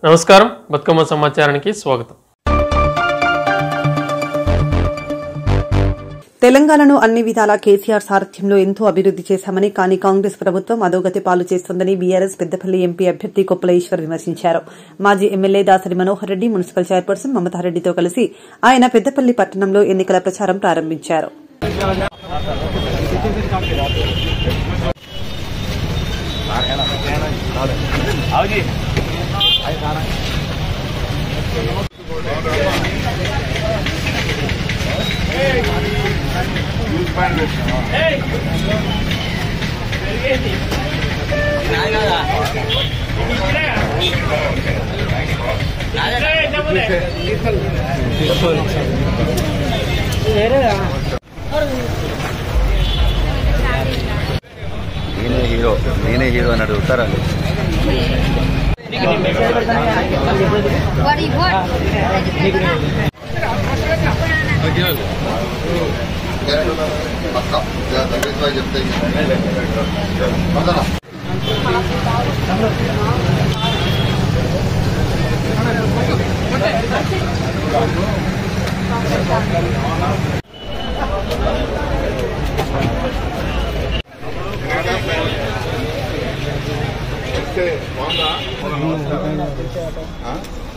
నమస్కారం, బతుకమ్మ సమాచారానికి స్వాగతం. తెలంగాణను అన్ని విధాలా కేసీఆర్ సారథ్యంలో ఎంతో అభివృద్ది చేశామని, కానీ కాంగ్రెస్ ప్రభుత్వం అధోగతి పాలు చేస్తోందని బీఆర్ఎస్ పెద్దపల్లి ఎంపీ అభ్యర్థి కొప్పుల ఈశ్వర్ విమర్శించారు. మాజీ MLA Dasari Manohar Reddy, municipal chairperson మమతారెడ్డితో కలిసి ఆయన పెద్దపల్లి పట్టణంలో ఎన్నికల ప్రచారం ప్రారంభించారు. నేనే హీరో అని అడుగుతారండి.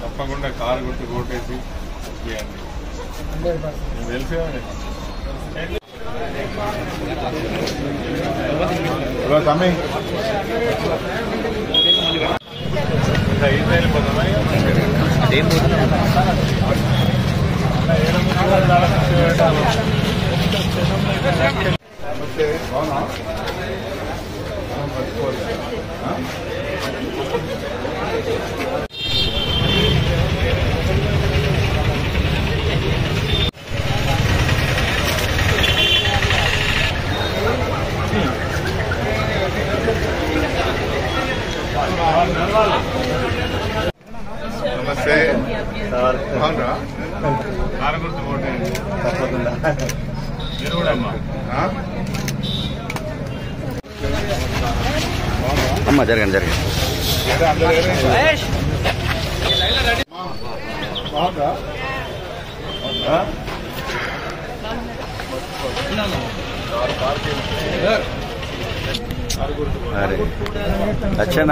తప్పకుండా కారు గుర్తు కోటేసి తమ్మి నమస్తే, బాగున్నా? కారు గుర్తు కోటేసి తప్పకుండా మీరు కూడా అమ్మా అమ్మ జరగండి అరే లక్షణ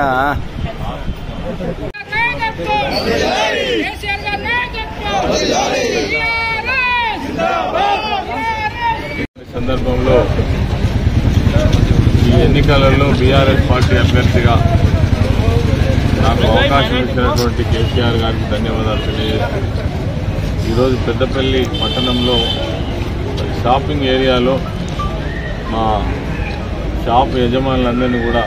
సందర్భంలో ఈ ఎన్నికలలో బీఆర్ఎస్ పార్టీ అభ్యర్థిగా నాకు అవకాశం ఇచ్చినటువంటి కేసీఆర్ గారికి ధన్యవాదాలు తెలియజేస్తూ ఈరోజు పెద్దపల్లి పట్టణంలో షాపింగ్ ఏరియాలో మా షాప్ యజమానులందరినీ కూడా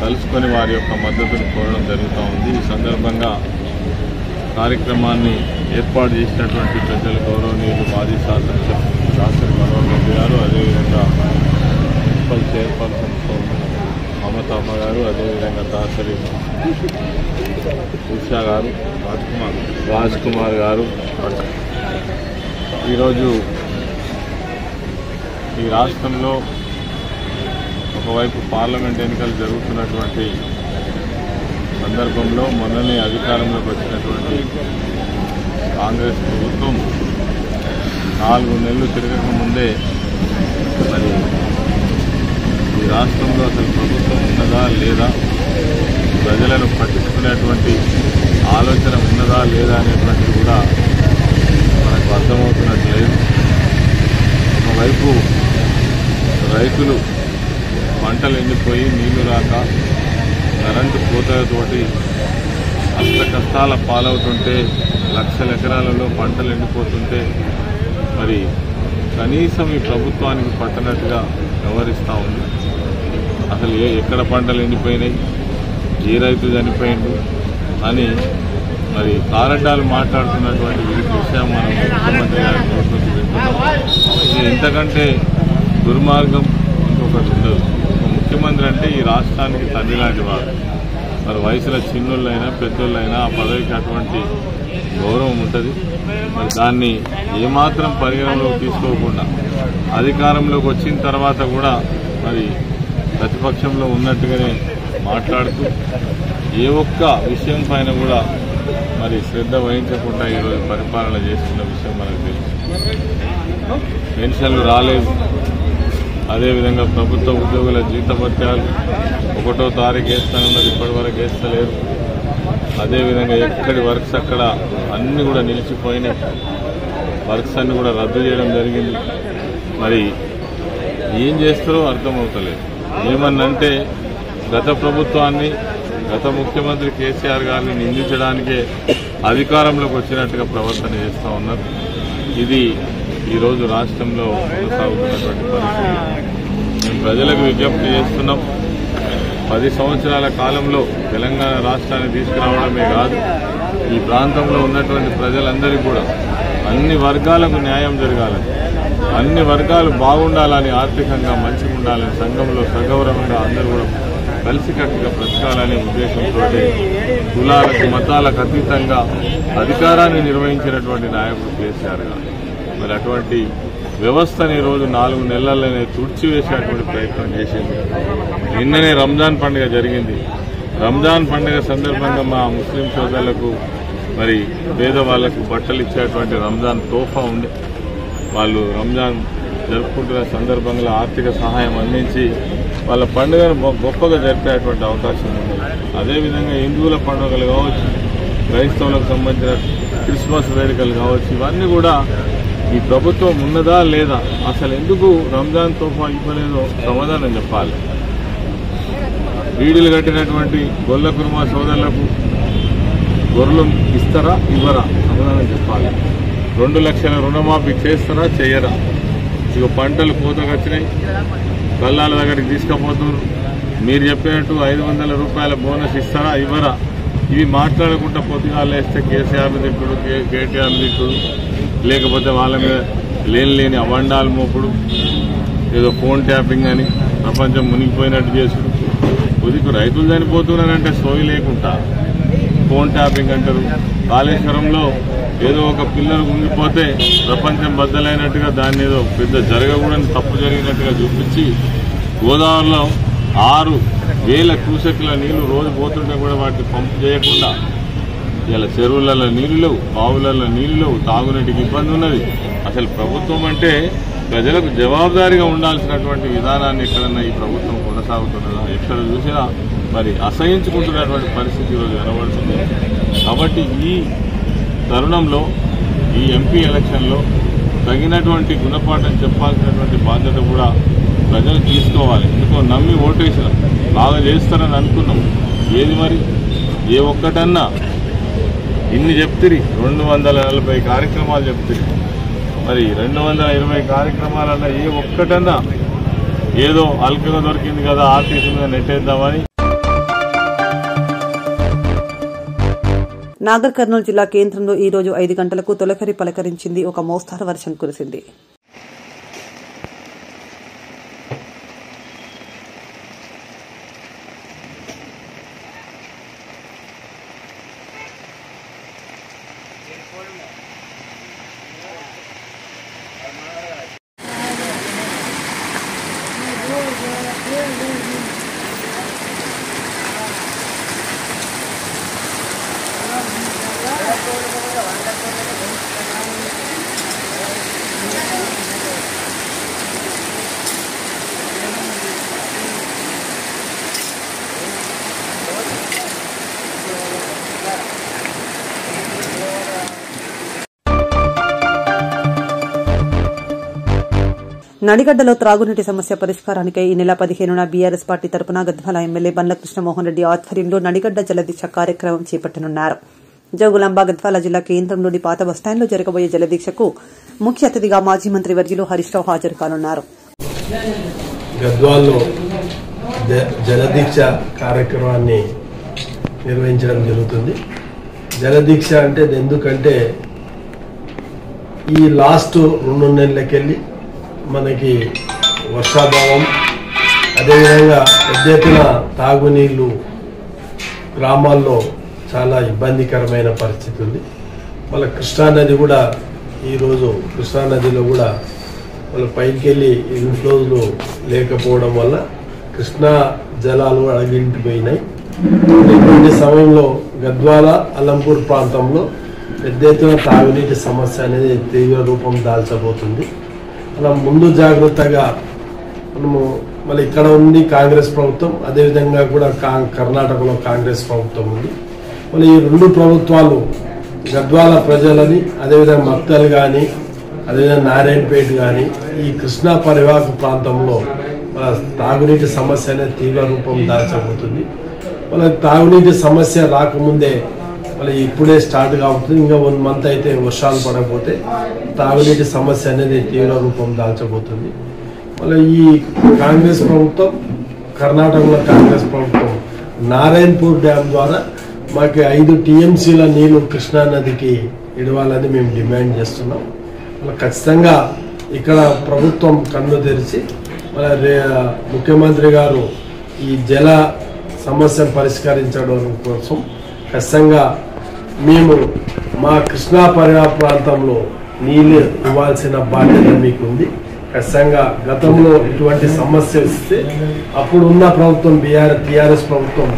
కలుసుకొని వారి యొక్క మద్దతును కోరడం జరుగుతూ ఉంది. ఈ సందర్భంగా కార్యక్రమాన్ని ఏర్పాటు చేసినటువంటి పెద్దల గౌరవనీయులు మాజీ శాసనసభ్యులు దాసరి మనోహర్ రెడ్డి గారు, అదేవిధంగా మున్సిపల్ చైర్పర్సన్ మమతమ్మ గారు, అదేవిధంగా దాసరి ఉషా గారు, రాజ్ కుమార్ గారు, ఈరోజు ఈ రాష్ట్రంలో ఒకవైపు పార్లమెంట్ ఎన్నికలు జరుగుతున్నటువంటి సందర్భంలో మొన్ననే అధికారంలోకి వచ్చినటువంటి కాంగ్రెస్ ప్రభుత్వం 4 నెలలు తిరగక ముందే మరి ఈ రాష్ట్రంలో అసలు ప్రభుత్వం ఉన్నదా లేదా, ప్రజలను పట్టించుకునేటువంటి ఆలోచన ఉన్నదా లేదా అనేటువంటిది కూడా మనకు అర్థమవుతున్నట్లేదు. ఒకవైపు రైతులు పంటలు ఎండిపోయి నీళ్లు రాక కరెంటు కోతలతోటి అష్ట కష్టాల పాలవుతుంటే, లక్షల ఎకరాలలో పంటలు ఎండిపోతుంటే మరి కనీసం ఈ ప్రభుత్వానికి పట్టనట్టుగా వ్యవహరిస్తూ ఉంది. అసలు ఎక్కడ పంటలు ఎండిపోయినాయి, ఏ రైతు చనిపోయిండు అని మరి కారడ్డాలు మాట్లాడుతున్నటువంటి విషయం మనం ముఖ్యమంత్రి గారి నోటి నుంచి వింటున్నాం. ఇంతకంటే దుర్మార్గం ఇంకొకటి ఉండదు. ముఖ్యమంత్రి అంటే ఈ రాష్ట్రానికి తండ్రి లాంటి వారు. మరి వయసులో చిన్నోళ్ళైనా పెద్దోళ్ళైనా ఆ పదవికి అటువంటి గౌరవం ఉంటుంది. మరి దాన్ని ఏమాత్రం పరిగణలోకి తీసుకోకుండా అధికారంలోకి వచ్చిన తర్వాత కూడా మరి ప్రతిపక్షంలో ఉన్నట్టుగానే మాట్లాడుతూ ఏ ఒక్క విషయం పైన కూడా మరి శ్రద్ధ వహించకుండా ఈరోజు పరిపాలన చేస్తున్న విషయం మనకు తెలుసు. పెన్షన్లు రాలేదు, అదేవిధంగా ప్రభుత్వ ఉద్యోగుల జీతభత్యాలు 1వ తారీఖు వేస్తానన్నది ఇప్పటి వరకు వేస్తలేరు. అదేవిధంగా ఎక్కడి వర్క్స్ అక్కడ అన్నీ కూడా నిలిచిపోయినాయి. వర్క్స్ అన్ని కూడా రద్దు చేయడం జరిగింది. మరి ఏం చేస్తారో అర్థమవుతలేదు. ఏమన్నంటే గత ప్రభుత్వాన్ని, గత ముఖ్యమంత్రి కేసీఆర్ గారిని నిందించడానికే అధికారంలోకి వచ్చినట్టుగా ప్రవర్తన చేస్తూ ఉన్నారు. ఇది ఈరోజు రాష్ట్రంలో కొనసాగుతున్నటువంటి పరిస్థితి. మేము ప్రజలకు విజ్ఞప్తి చేస్తున్నాం. 10 సంవత్సరాల కాలంలో తెలంగాణ రాష్ట్రాన్ని తీసుకురావడమే కాదు, ఈ ప్రాంతంలో ఉన్నటువంటి ప్రజలందరికీ కూడా అన్ని వర్గాలకు న్యాయం జరగాలని, అన్ని వర్గాలు బాగుండాలని, ఆర్థికంగా మంచిగా ఉండాలని, సంఘంలో సగౌరవంగా అందరూ కూడా కలిసికట్టుగా బ్రతకాలనే ఉద్దేశంతో కులాలకు మతాలకు అతీతంగా అధికారాన్ని నిర్వహించినటువంటి నాయకుడు కేసీఆర్ గారు. మరి అటువంటి వ్యవస్థని ఈరోజు 4 నెలల్లోనే తుడిచివేసేటువంటి ప్రయత్నం చేసింది. నిన్ననే రంజాన్ పండుగ జరిగింది. రంజాన్ పండుగ సందర్భంగా మా ముస్లిం సోదరులకు మరి పేదవాళ్లకు బట్టలు ఇచ్చేటువంటి రంజాన్ తోఫా ఉండే, వాళ్ళు రంజాన్ జరుపుకుంటున్న సందర్భంగా ఆర్థిక సహాయం అందించి వాళ్ళ పండుగను గొప్పగా జరిపేటువంటి అవకాశం ఉంది. అదేవిధంగా హిందువుల పండుగలు కావచ్చు, క్రైస్తవులకు సంబంధించిన క్రిస్మస్ వేడుకలు కావచ్చు, ఇవన్నీ కూడా ఈ ప్రభుత్వం ఉన్నదా లేదా, అసలు ఎందుకు రంజాన్ తోఫా ఇవ్వలేదో సమాధానం చెప్పాలి. బీడీలు కట్టినటువంటి గొల్ల కుర్మా సోదరులకు గొర్రెలు ఇస్తారా ఇవ్వరా సమాధానం చెప్పాలి. 2 లక్షల రుణమాఫీ చేస్తారా చేయరా? ఇక పంటలు కోతకొచ్చినాయి, కల్లాల దగ్గరికి తీసుకుపోతున్నారు. మీరు చెప్పినట్టు 500 రూపాయల బోనస్ ఇస్తారా ఇవ్వరా? ఇవి మాట్లాడకుండా పొద్దుగాలు వేస్తే కేసీఆర్ని తిట్టుడు, కేటీఆర్ని తిట్టుడు, లేకపోతే వాళ్ళ మీద లేని అవండాలు మోపుడు, ఏదో ఫోన్ ట్యాపింగ్ అని ప్రపంచం మునిగిపోయినట్టు చేసుడు. కొద్దిగా రైతులు చనిపోతున్నారంటే సోయి లేకుండా ఫోన్ ట్యాపింగ్ అంటారు. కాళేశ్వరంలో ఏదో ఒక పిల్లలు ఉండిపోతే ప్రపంచం బద్దలైనట్టుగా దాన్ని ఏదో పెద్ద జరగకూడని తప్పు జరిగినట్టుగా చూపించి గోదావరిలో 6,000 క్యూసెక్ల నీళ్లు రోజు పోతుంటే కూడా వాటిని పంపు చేయకుండా ఇలా చెరువులలో నీళ్లు లేవు, బావులలో నీళ్లు లేవు, తాగునీటికి ఇబ్బంది ఉన్నది. అసలు ప్రభుత్వం అంటే ప్రజలకు జవాబుదారీగా ఉండాల్సినటువంటి విధానాన్ని ఎక్కడన్నా ఈ ప్రభుత్వం కొనసాగుతున్నదా? ఎక్కడ చూసినా మరి అసహించుకుంటున్నటువంటి పరిస్థితి ఈరోజు కనబడుతుంది. కాబట్టి ఈ తరుణంలో ఈ ఎంపీ ఎలక్షన్లో తగినటువంటి గుణపాఠం చెప్పాల్సినటువంటి బాధ్యత కూడా ప్రజలు తీసుకోవాలి. ఎందుకో నమ్మి ఓటేసినాం, బాగా చేస్తారని అనుకున్నాం. ఏది మరి ఏ ఒక్కటన్నా ఇన్ని చెప్తిరి, 240 కార్యక్రమాలు చెప్తిరి. మరి 220 కార్యక్రమాలన్నా ఏ ఒక్కటన్నా ఏదో అల్కగా దొరికింది కదా ఆర్టీసీ మీద నెట్టేద్దామని. నాగర్ కర్నూలు జిల్లా కేంద్రంలో ఈ రోజు 5 గంటలకు తొలకరి పలకరించింది. ఒక మోస్తరు వర్షం కురిసింది. నడిగడ్డలో త్రాగునీటి సమస్య పరిష్కారానికై ఈ నెల 15న బీఆర్ఎస్ పార్టీ తరపున గద్వాల ఎమ్మెల్యే బండ్ల కృష్ణమోహన్ రెడ్డి ఆధ్వర్యంలో నడిగడ్డ జలదీక్ష కార్యక్రమం చేపట్టనున్నారు. జోగులాంబ గద్వాల జిల్లా కేంద్రంలోని పాత బస్టాండ్లో జరగబోయే జలదీక్షకు ముఖ్య అతిథిగా మాజీ మంత్రి వర్యులు హరీష్ రావు హాజరు కానున్నారు. గద్వాల్లో జలదీక్ష కార్యక్రమాన్ని నిర్వహించడం జరుగుతుంది. జలదీక్ష అంటే ఎందుకంటే ఈ లాస్ట్ 2 నెలలకెళ్ళి మనకి వర్షాభావం, అదేవిధంగా పెద్ద ఎత్తున తాగునీళ్లు గ్రామాల్లో చాలా ఇబ్బందికరమైన పరిస్థితి ఉంది. మళ్ళీ కృష్ణానది కూడా ఈరోజు కృష్ణానదిలో కూడా వాళ్ళ పైకి వెళ్ళి ఇన్ఫ్లోలు లేకపోవడం వల్ల కృష్ణా జలాలు అడగింటిపోయినాయి. ఇటువంటి సమయంలో గద్వాల అల్లంపూర్ ప్రాంతంలో పెద్ద ఎత్తున తాగునీటి సమస్య అనేది తీవ్ర రూపం దాల్చబోతుంది. అలా ముందు జాగ్రత్తగా మనము మళ్ళీ ఇక్కడ ఉంది కాంగ్రెస్ ప్రభుత్వం, అదేవిధంగా కూడా కర్ణాటకలో కాంగ్రెస్ ప్రభుత్వం ఉంది. మళ్ళీ ఈ రెండు ప్రభుత్వాలు గద్వాల ప్రజలని, అదేవిధంగా మక్తల్ కానీ, అదేవిధంగా నారాయణపేట కానీ ఈ కృష్ణా పరివాహక ప్రాంతంలో తాగునీటి సమస్య అనేది తీవ్ర రూపం దాల్చబోతుంది. వాళ్ళ తాగునీటి సమస్య రాకముందే మళ్ళీ ఇప్పుడే స్టార్ట్ కాబోతుంది. ఇంకా 1 మంత్ అయితే వర్షాలు పడకపోతే తాగునీటి సమస్య అనేది తీవ్ర రూపం దాల్చబోతుంది. మళ్ళీ ఈ కాంగ్రెస్ ప్రభుత్వం, కర్ణాటకలో కాంగ్రెస్ ప్రభుత్వం నారాయణపూర్ డ్యామ్ ద్వారా మాకు 5 TMCల నీళ్లు కృష్ణా నదికి ఇవ్వాలని మేము డిమాండ్ చేస్తున్నాం. మళ్ళీ ఖచ్చితంగా ఇక్కడ ప్రభుత్వం కన్ను తెరిచి మళ్ళీ ముఖ్యమంత్రి గారు ఈ జల సమస్యను పరిష్కరించడం కోసం ఖచ్చితంగా మేము మా కృష్ణా పరివాహ ప్రాంతంలో నీళ్లు ఇవ్వాల్సిన బాధ్యత మీకు ఉంది. ఖచ్చితంగా గతంలో ఇటువంటి సమస్య వస్తే అప్పుడు ఉన్న ప్రభుత్వం టీఆర్ఎస్ ప్రభుత్వం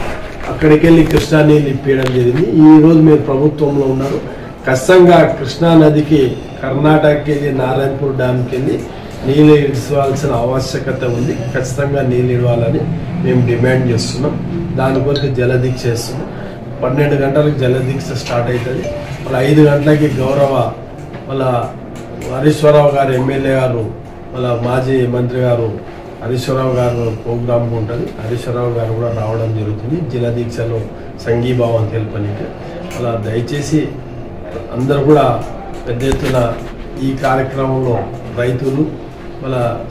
అక్కడికి వెళ్ళి కృష్ణా నీళ్ళు ఇప్పించడం జరిగింది. ఈ రోజు మీరు ప్రభుత్వంలో ఉన్నారు. ఖచ్చితంగా కృష్ణా నదికి కర్ణాటకకి వెళ్ళి నారాయణపూర్ డ్యామ్కి వెళ్ళి నీళ్ళు ఇవ్వాల్సిన ఆవశ్యకత ఉంది. ఖచ్చితంగా నీళ్ళు ఇవ్వాలని మేము డిమాండ్ చేస్తున్నాం. దాని కొరకు జలదీక్ష చేస్తున్నాం. 12 గంటలకు జలదీక్ష స్టార్ట్ అవుతుంది. మళ్ళీ 5 గంటలకి గౌరవ హరీశ్వరరావు గారు ఎమ్మెల్యే గారు మాజీ మంత్రి గారు హరీశ్వరరావు గారు ప్రోగ్రామ్ ఉంటుంది. హరీశ్వరరావు గారు కూడా రావడం జరుగుతుంది జలదీక్షలో సంఘీభావం తెలుపనికి. అలా దయచేసి అందరూ కూడా పెద్ద ఎత్తున ఈ కార్యక్రమంలో రైతులు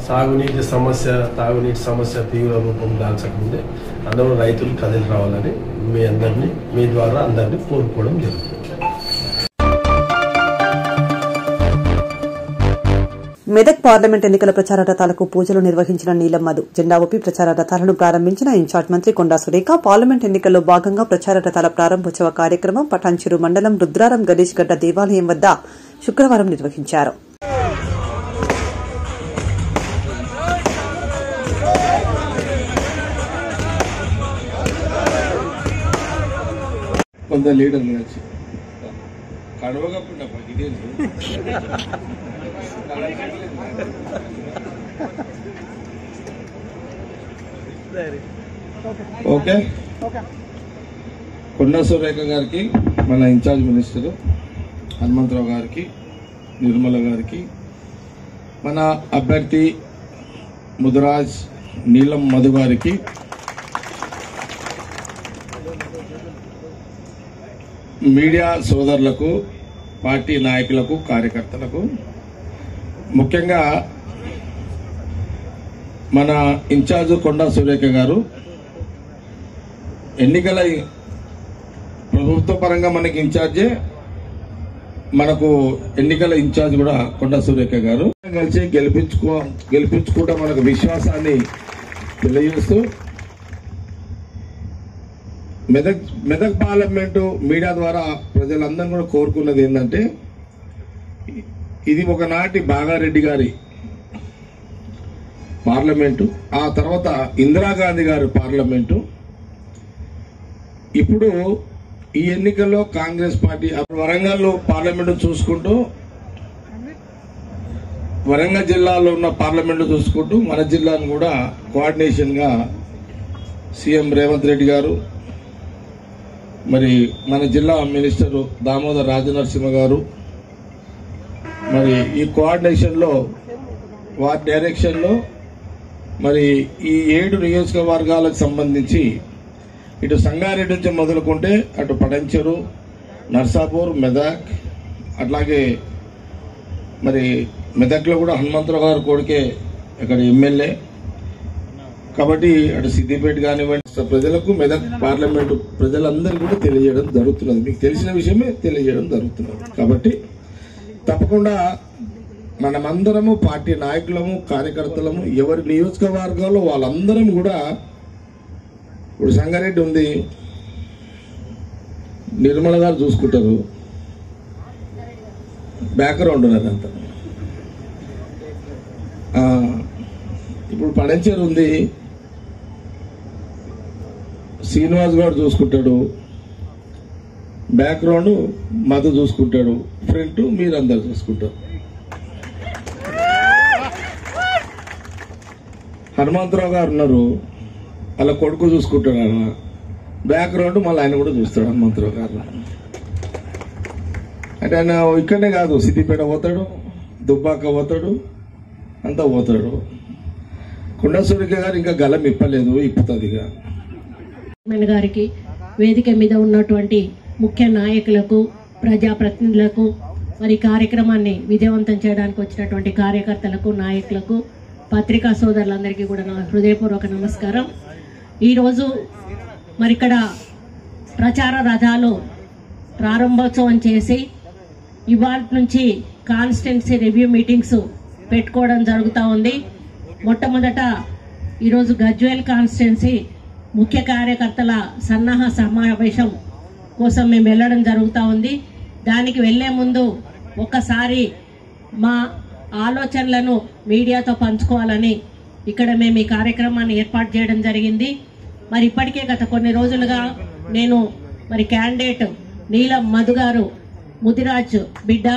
తాగునీటి సమస్య తీవ్ర రూపం దాల్చకముందే అందరూ రైతులు కదిలి రావాలని మీ ద్వారా అందరినీ కోరుకోవడం జరుగుతుంది. మెదక్ పార్లమెంట్ ఎన్నికల ప్రచార రథాలకు పూజలు నిర్వహించిన నీలం మధు జెండా ఊపి ప్రచార రథాలను ప్రారంభించిన ఇన్ఛార్జ్ మంత్రి కొండా సురేఖ పార్లమెంట్ ఎన్నికల్లో భాగంగా ప్రచార రథాల ప్రారంభోత్సవ కార్యక్రమం పటాన్చెరు మండలం రుద్రారం గణేష్ గడ్డ దేవాలయం వద్ద శుక్రవారం నిర్వహించారు. ఓకే, కొండా సురేఖ గారికి, మన ఇన్ఛార్జ్ మినిస్టర్ హనుమంతరావు గారికి, నిర్మల గారికి, మన అభ్యర్థి ముదిరాజ్ నీలం మధు గారికి, మీడియా సోదరులకు, పార్టీ నాయకులకు, కార్యకర్తలకు, ముఖ్యంగా మన ఇన్ఛార్జ్ కొండా సురేఖ గారు ఎన్నికల ప్రభుత్వ పరంగా మనకి ఇన్ఛార్జే, మనకు ఎన్నికల ఇన్ఛార్జ్ కూడా కొండా సురేఖ గారు కలిసి గెలిపించుకుంటా మనకు విశ్వాసాన్ని తెలియజేస్తూ మెదక్ పార్లమెంటు మీడియా ద్వారా ప్రజలందరూ కూడా కోరుకున్నది ఏంటంటే, ఇది ఒకనాటి బాగారెడ్డి గారి పార్లమెంటు, ఆ తర్వాత ఇందిరాగాంధీ గారి పార్లమెంటు. ఇప్పుడు ఈ ఎన్నికల్లో కాంగ్రెస్ పార్టీ వరంగల్ పార్లమెంటు చూసుకుంటూ, వరంగల్ జిల్లాలో ఉన్న పార్లమెంటు చూసుకుంటూ మన జిల్లాను కూడా కోఆర్డినేషన్ గా సీఎం రేవంత్ రెడ్డి గారు, మరి మన జిల్లా మినిస్టర్ దామోదర్ రాజనరసింహ గారు, మరి ఈ కోఆర్డినేషన్ లో వారి డైరెక్షన్ లో మరి ఈ 7 నియోజకవర్గాలకు సంబంధించి ఇటు సంగారెడ్డి నుంచి మొదలుకుంటే అటు పటంచెరు, నర్సాపూర్, మెదక్, అట్లాగే మరి మెదక్లో కూడా హనుమంతరావు గారు కొడుకే ఇక్కడ ఎమ్మెల్యే కాబట్టి అటు సిద్దిపేట కానివ్వండి ప్రజలకు, మెదక్ పార్లమెంటు ప్రజలందరూ కూడా తెలియజేయడం జరుగుతున్నది. మీకు తెలిసిన విషయమే తెలియజేయడం జరుగుతున్నది. కాబట్టి తప్పకుండా మనమందరము పార్టీ నాయకులము, కార్యకర్తలము, ఎవరి నియోజకవర్గాల్లో వాళ్ళందరం కూడా, ఇప్పుడు సంగారెడ్డి ఉంది, నిర్మల గారు చూసుకుంటారు, బ్యాక్గ్రౌండ్ ఉన్నది అంతా. ఇప్పుడు పడంచేరు ఉంది, శ్రీనివాస్ గౌడ్ చూసుకుంటాడు, బ్యాక్గ్రౌండ్ మధు చూసుకుంటాడు, ఫ్రంట్ మీరందరూ చూసుకుంటారు. హనుమంతరావు గారు ఉన్నారు, వాళ్ళ కొడుకు చూసుకుంటాడు. ఆయన బ్యాక్గ్రౌండ్ మళ్ళీ ఆయన కూడా చూస్తాడు. హనుమంతరావు గారు అంటే ఆయన ఇక్కడనే కాదు, సిద్దిపేట పోతాడు, దుబ్బాక పోతాడు, అంతా పోతాడు. కొండసూరిక గారు ఇంకా గలం ఇప్పలేదు, ఇప్పుతుంది. గారికి వేదిక మీద ఉన్నటువంటి ముఖ్య నాయకులకు, ప్రజాప్రతినిధులకు, మరి కార్యక్రమాన్ని విజయవంతం చేయడానికి వచ్చినటువంటి కార్యకర్తలకు, నాయకులకు, పత్రికా సోదరులందరికీ కూడా నా హృదయపూర్వక నమస్కారం. ఈరోజు మరి ఇక్కడ ప్రచార రథాలు ప్రారంభోత్సవం చేసి ఇవాళ నుంచి కాన్స్టిట్యున్సీ రివ్యూ మీటింగ్స్ పెట్టుకోవడం జరుగుతూ ఉంది. మొట్టమొదట ఈరోజు గజ్వేల్ కాన్స్టిట్యున్సీ ముఖ్య కార్యకర్తల సన్నాహ సమావేశం కోసం మేము వెళ్ళడం జరుగుతూ ఉంది. దానికి వెళ్లే ముందు ఒక్కసారి మా ఆలోచనలను మీడియాతో పంచుకోవాలని ఇక్కడ మేము ఈ కార్యక్రమాన్ని ఏర్పాటు చేయడం జరిగింది. మరి ఇప్పటికే గత కొన్ని రోజులుగా నేను మరి క్యాండిడేట్ నీలం మధు గారు ముదిరాజ్ బిడ్డ,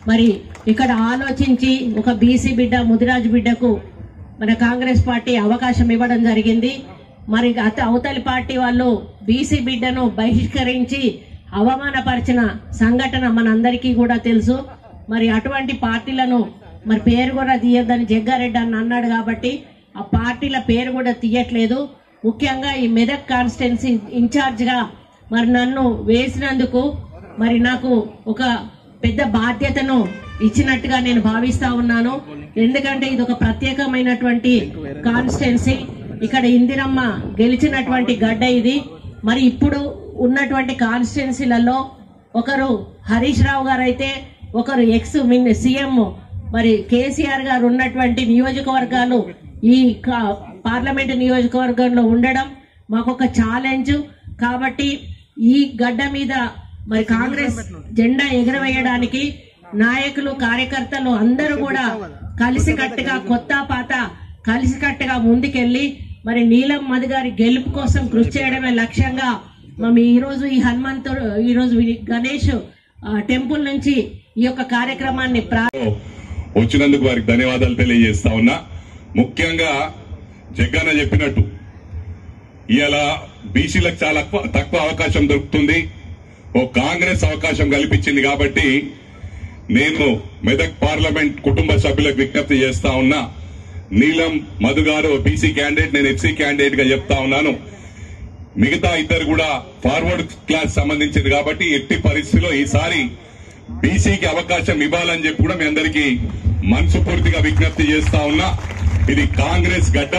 మరి ఇక్కడ ఆలోచించి ఒక బీసీ బిడ్డ, ముదిరాజ్ బిడ్డకు మన కాంగ్రెస్ పార్టీ అవకాశం ఇవ్వడం జరిగింది. మరి అవతలి పార్టీ వాళ్ళు బీసీ బిడ్డను బహిష్కరించి అవమానపరిచిన సంఘటన మనందరికీ కూడా తెలుసు. మరి అటువంటి పార్టీలను మరి పేరు కూడా తీయొద్దని జగ్గారెడ్డి అని అన్నాడు కాబట్టి ఆ పార్టీల పేరు కూడా తీయట్లేదు. ముఖ్యంగా ఈ మెదక్ కాన్స్టిట్యున్సీ ఇన్ఛార్జ్గా మరి నన్ను వేసినందుకు మరి నాకు ఒక పెద్ద బాధ్యతను ఇచ్చినట్టుగా నేను భావిస్తా ఉన్నాను. ఎందుకంటే ఇది ఒక ప్రత్యేకమైనటువంటి కాన్స్టిట్యున్సీ. ఇక్కడ ఇందిరమ్మ గెలిచినటువంటి గడ్డ ఇది. మరి ఇప్పుడు ఉన్నటువంటి కాన్స్టిట్యున్సీలలో ఒకరు హరీష్ రావు గారు అయితే, ఒకరు ఎక్స్ సీఎం మరి కేసీఆర్ గారు ఉన్నటువంటి నియోజకవర్గాలు ఈ పార్లమెంట్ నియోజకవర్గంలో ఉండడం మాకొక ఛాలెంజ్. కాబట్టి ఈ గడ్డ మీద మరి కాంగ్రెస్ జెండా ఎగురవేయడానికి నాయకులు, కార్యకర్తలు అందరూ కూడా కలిసికట్టుగా, కొత్త పాత కలిసికట్టుగా ముందుకెళ్లి మరి నీలం మధు గారి గెలుపు కోసం కృషి చేయడమే లక్ష్యంగా మేము ఈరోజు గణేష్ టెంపుల్ నుంచి ఈ యొక్క కార్యక్రమాన్ని వచ్చినందుకు వారికి ధన్యవాదాలు తెలియజేస్తా ఉన్నా. ముఖ్యంగా జగన్న చెప్పినట్టు ఇవాళ బీసీలకు చాలా తక్కువ అవకాశం దొరుకుతుంది. ఓ కాంగ్రెస్ అవకాశం కల్పించింది కాబట్టి నేను మెదక్ పార్లమెంట్ కుటుంబ సభ్యులకు విజ్ఞప్తి చేస్తా ఉన్నా. నీలం మధు గారు బీసీ క్యాండిడేట్, నేను ఎఫ్సీ క్యాండిడేట్ గా చెప్తా ఉన్నాను. మిగతా ఇద్దరు కూడా ఫార్వర్డ్ క్లాస్ సంబంధించింది కాబట్టి ఎట్టి పరిస్థితిలో ఈసారి బీసీకి అవకాశం ఇవ్వాలని చెప్పి కూడా మీ అందరికీ మనస్ఫూర్తిగా విజ్ఞప్తి చేస్తా ఉన్నా. ఇది కాంగ్రెస్ గడ్డ,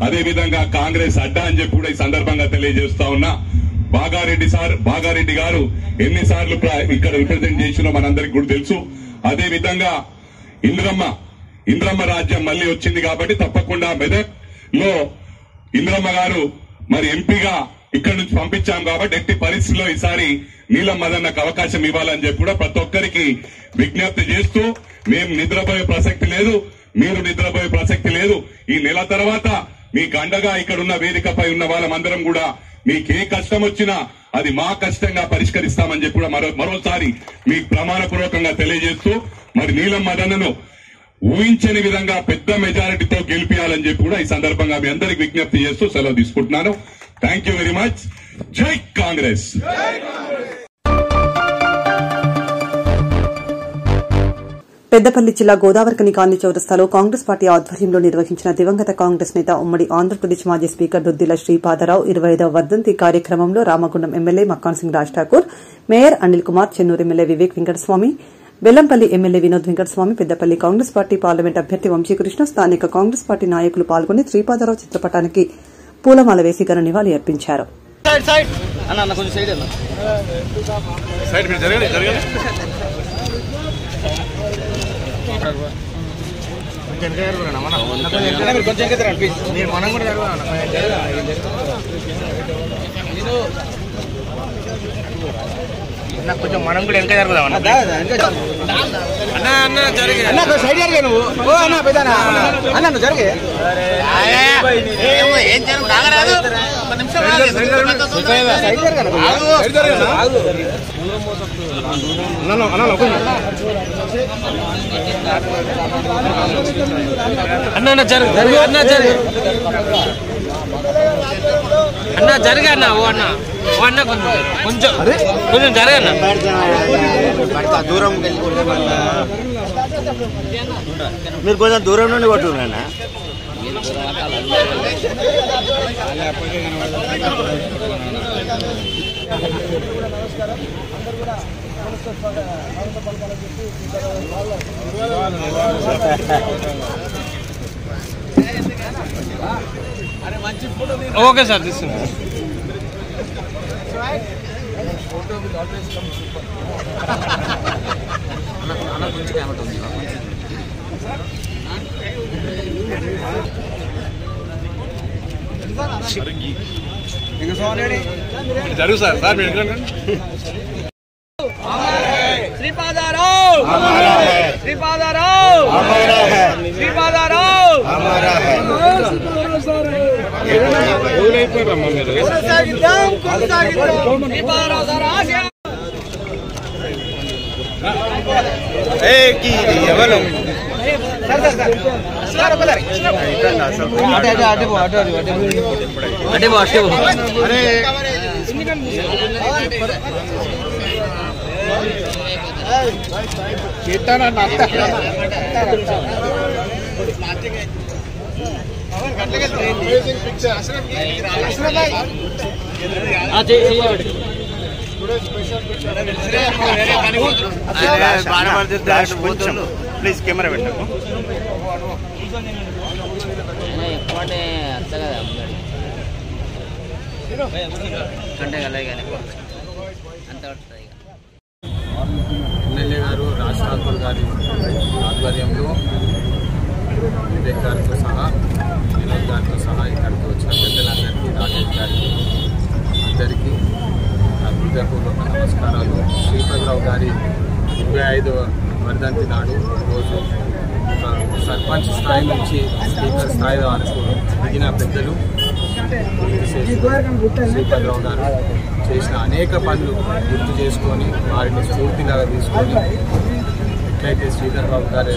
అదేవిధంగా కాంగ్రెస్ అడ్డా అని చెప్పి కూడా ఈ సందర్భంగా తెలియజేస్తా ఉన్నా. బాగారెడ్డి గారు ఎన్నిసార్లు ఇక్కడ రిప్రజెంట్ చేసినో మనందరికి కూడా తెలుసు. అదేవిధంగా ఇంద్రమ్మ రాజ్యం మళ్లీ వచ్చింది కాబట్టి తప్పకుండా మెదక్ లో ఇంద్రమ్మ గారు మరి ఎంపీగా ఇక్కడ నుంచి పంపించాం కాబట్టి ఎట్టి పరిస్థితుల్లో ఈసారి నీలం మదన్నకు అవకాశం ఇవ్వాలని చెప్పి కూడా ప్రతి ఒక్కరికి విజ్ఞప్తి చేస్తూ, మేము నిద్రపోయే ప్రసక్తి లేదు, మీరు నిద్రపోయే ప్రసక్తి లేదు. ఈ నెల తర్వాత మీకు అండగా ఇక్కడ ఉన్న వేదికపై ఉన్న వాళ్ళమందరం కూడా మీకే కష్టం వచ్చినా అది మా కష్టంగా పరిష్కరిస్తామని చెప్పి కూడా మరోసారి మీకు ప్రమాణపూర్వకంగా తెలియజేస్తూ, మరి నీలం మదన్నను ఊహించని విధంగా పెద్ద మెజారిటీతో గెలిపించాలని చెప్పి కూడా ఈ సందర్భంగా మీ అందరికి విజ్ఞప్తి చేస్తూ సెలవు తీసుకుంటున్నాను. Thank you very much. జై కాంగ్రెస్. పెద్దపల్లి జిల్లా గోదావరికని కాలనీ చౌరస్తాలో కాంగ్రెస్ పార్టీ ఆధ్వర్యంలో నిర్వహించిన దివంగత కాంగ్రెస్ నేత ఉమ్మడి ఆంధ్రప్రదేశ్ మాజీ స్పీకర్ దుద్దిల శ్రీపాదరావు 25వ వర్ధంతి కార్యక్రమంలో Ramagundam MLA Makkhan Singh Raj Thakur, mayor Anil Kumar, Chennur MLA Vivek Venkataswamy, Bellampalli MLA Vinod Venkataswamy, Peddapalli Congress party parliament అభ్యర్థి వంశీకృష్ణ, స్థానిక కాంగ్రెస్ పార్టీ నాయకులు పాల్గొని శ్రీపాదరావు చిత్రపటానికి పూలమాల వేసి ఘన నివాళి అర్పించారు. కొంచెం మనం కూడా వెనక జరుగుదాం అన్న జరిగే సైడ్ జరిగే నువ్వు అన్న పెద్ద అన్న నువ్వు జరిగే ఏం జరుగు రాగరాదు 1 నిమిషం అన్న జరుగు అన్న జరగన్న ఓ అన్న కొంచెం జరగన్న దూరం మీరు కొంచెం దూరం నుండి కొట్టుకున్నా ఓకే సార్ తీసుకున్నా జరుగు సార్ సార్ మీరు శ్రీపాదారావు శ్రీపాదారావు శ్రీపాదారావు ఎవరు ప్లీజ్ కెమెరా పెట్టకు ఎమ్మెల్యే గారు రాజ్ ఠాకూర్ గారి ఆధ్వర్యంలో వివేక్ గారితో సహా వినోద్ గారితో సహా ఇక్కడికి వచ్చిన పెద్దలందరికీ రాజేష్ గారికి అందరికీ హృదయపూర్వక నమస్కారాలు. శ్రీపతిరావు గారి 25వ వర్ధంతి నాడు ఈరోజు సర్పంచ్ స్థాయి నుంచి స్పీకర్ స్థాయి వరకు దిగిన పెద్దలు శ్రీపతిరావు గారు చేసిన అనేక పనులు గుర్తు చేసుకొని వారిని స్ఫూర్తిలాగా తీసుకొని ఎట్లయితే శ్రీధర్ బాబు గారు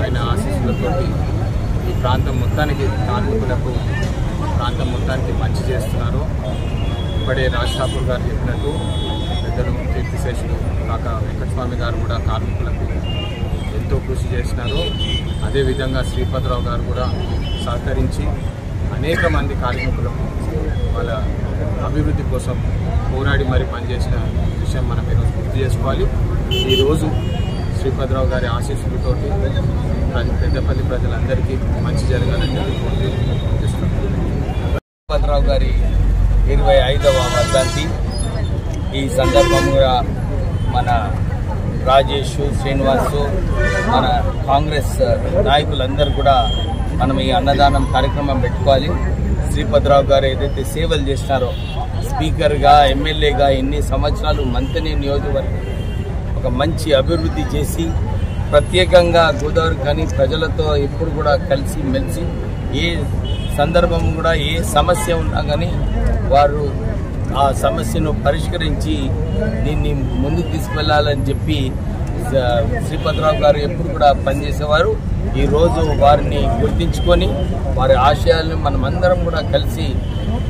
ఆయన ఆశీస్సులతో ఈ ప్రాంతం మొత్తానికి కార్మికులకు ప్రాంతం మొత్తానికి మంచి చేస్తున్నారో ఇప్పుడే రాజ్ ఠాకూర్ గారు చెప్పినట్టు పెద్దలు కీర్తిశేషులు కాక వెంకటస్వామి గారు కూడా కార్మికులకు ఎంతో కృషి చేసినారు. అదేవిధంగా శ్రీపతిరావు గారు కూడా సహకరించి అనేక మంది కార్మికులకు వాళ్ళ అభివృద్ధి కోసం పోరాడి మరి పనిచేసిన విషయం మనం ఈరోజు గుర్తు చేసుకోవాలి. ఈరోజు శ్రీపతిరావు గారి ఆశీస్సులతోటి పెద్దపల్లి ప్రజలందరికీ మంచి జరగాలని చెప్పి శ్రీపతిరావు గారి 25వ వర్ధంతి. ఈ సందర్భంగా మన రాజేష్, శ్రీనివాసు, మన కాంగ్రెస్ నాయకులందరూ కూడా మనం ఈ అన్నదానం కార్యక్రమం పెట్టుకోవాలి. శ్రీపతిరావు గారు ఏదైతే సేవలు చేసినారో స్పీకర్గా, ఎమ్మెల్యేగా ఎన్ని సంవత్సరాలు మంత్రి నియోజకవర్గం ఒక మంచి అభివృద్ధి చేసి ప్రత్యేకంగా గోదావరి కానీ ప్రజలతో ఎప్పుడు కూడా కలిసి మెలిసి ఏ సందర్భం కూడా ఏ సమస్య ఉన్నా కానీ వారు ఆ సమస్యను పరిష్కరించి దీన్ని ముందుకు తీసుకువెళ్ళాలని చెప్పి శ్రీపతిరావు గారు ఎప్పుడు కూడా పనిచేసేవారు. ఈరోజు వారిని గుర్తించుకొని వారి ఆశయాలను మనమందరం కూడా కలిసి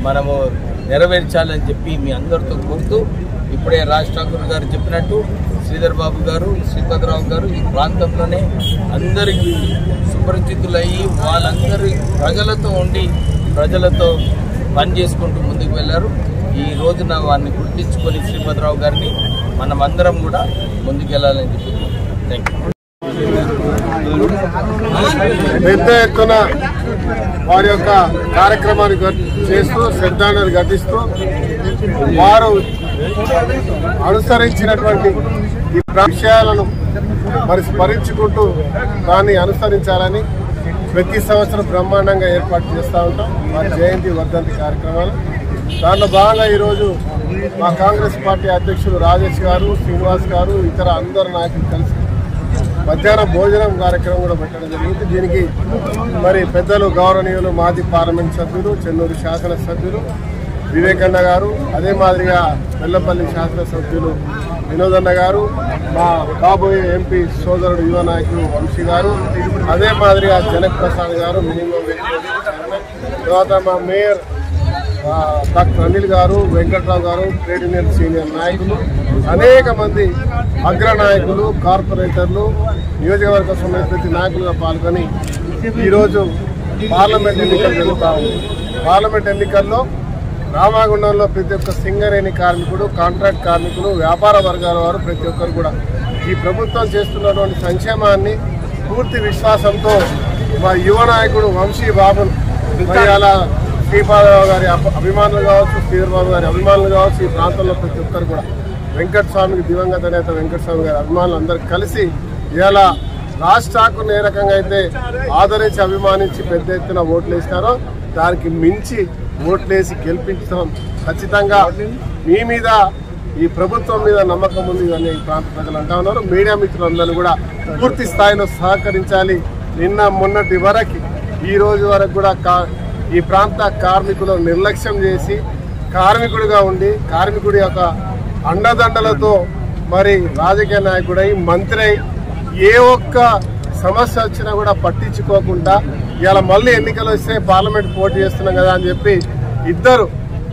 మనము నెరవేర్చాలని చెప్పి మీ అందరితో కోరుతూ ఇప్పుడే రాజ్ ఠాకూర్ గారు చెప్పినట్టు శ్రీధర్ బాబు గారు, శ్రీపతిరావు గారు ఈ ప్రాంతంలోనే అందరికీ సుపరిచితులయ్యి వాళ్ళందరి ప్రజలతో ఉండి ప్రజలతో పని చేసుకుంటూ ముందుకు వెళ్ళారు. ఈ రోజున వారిని గుర్తించుకొని శ్రీపతిరావు గారిని మనమందరం కూడా ముందుకెళ్లాలని చెప్పి థ్యాంక్ యూ. పెద్ద ఎత్తున వారి యొక్క కార్యక్రమాన్ని చేస్తూ శ్రద్ధాంజలి ఘటిస్తూ వారు అనుసరించినటువంటి ఈ విషయాలను మరి స్మరించుకుంటూ దాన్ని అనుసరించాలని ప్రతి సంవత్సరం బ్రహ్మాండంగా ఏర్పాటు చేస్తూ ఉంటాం వారి జయంతి వర్ధంతి కార్యక్రమాలు. దాంట్లో భాగంగా ఈరోజు మా కాంగ్రెస్ పార్టీ అధ్యక్షులు రాజేష్ గారు, శ్రీనివాస్ గారు, ఇతర అందరు నాయకులు కలిసి మధ్యాహ్న భోజనం కార్యక్రమం కూడా పెట్టడం జరిగింది. దీనికి మరి పెద్దలు గౌరవనీయులు మాజీ పార్లమెంట్ సభ్యులు, చెన్నూరు శాసనసభ్యులు, వివేకన్న గారు, అదే మాదిరిగా వెల్లపల్లి శాసనసభ్యులు వినోదన్న గారు, మా కాబోయే ఎంపీ సోదరుడు యువ నాయకులు వంశీ గారు, అదే మాదిరిగా జనక్ ప్రసాద్ గారు, మినిమం తర్వాత మా మేయర్ డాక్టర్ అనిల్ గారు, వెంకట్రావు గారు, ట్రేడ్ యూనియన్ సీనియర్ నాయకులు, అనేక మంది అగ్రనాయకులు, కార్పొరేటర్లు, నియోజకవర్గ సమితి నాయకులుగా పాల్గొని ఈరోజు పార్లమెంట్ ఎన్నికలు జరుగుతూ ఉంది. పార్లమెంట్ ఎన్నికల్లో రామాగుండంలో ప్రతి ఒక్క సింగరేణి కార్మికుడు, కాంట్రాక్ట్ కార్మికులు, వ్యాపార వర్గాల వారు ప్రతి ఒక్కరు కూడా ఈ ప్రభుత్వం చేస్తున్నటువంటి సంక్షేమాన్ని పూర్తి విశ్వాసంతో మా యువ నాయకుడు వంశీ బాబును అలా శ్రీపాదరావు గారి అభిమానులు కావచ్చు, శ్రీధర్బాబు గారి అభిమానులు కావచ్చు, ఈ ప్రాంతంలో ప్రతి ఒక్కరు కూడా వెంకటస్వామికి దివంగత నేత వెంకటస్వామి గారి అభిమానులు అందరూ కలిసి ఇలా రాష్ట్రాకుని ఏ రకంగా అయితే ఆదరించి అభిమానించి పెద్ద ఎత్తున ఓట్లు వేసినారో దానికి మించి ఓట్లేసి గెలిపించడం ఖచ్చితంగా మీ మీద, ఈ ప్రభుత్వం మీద నమ్మకం ఉంది అని ఈ ప్రాంత ప్రజలు అంటా ఉన్నారు. మీడియా మిత్రులందరూ కూడా పూర్తి స్థాయిలో సహకరించాలి. నిన్న మొన్నటి వరకు ఈ రోజు వరకు కూడా ఈ ప్రాంత కార్మికులు నిర్లక్ష్యం చేసి కార్మికుడిగా ఉండి కార్మికుడి యొక్క అండదండలతో మరి రాజకీయ నాయకుడై మంత్రి అయి ఏ ఒక్క సమస్య వచ్చినా కూడా పట్టించుకోకుండా ఇలా మళ్ళీ ఎన్నికలు వస్తే పార్లమెంట్ పోటీ చేస్తున్నాం కదా అని చెప్పి ఇద్దరు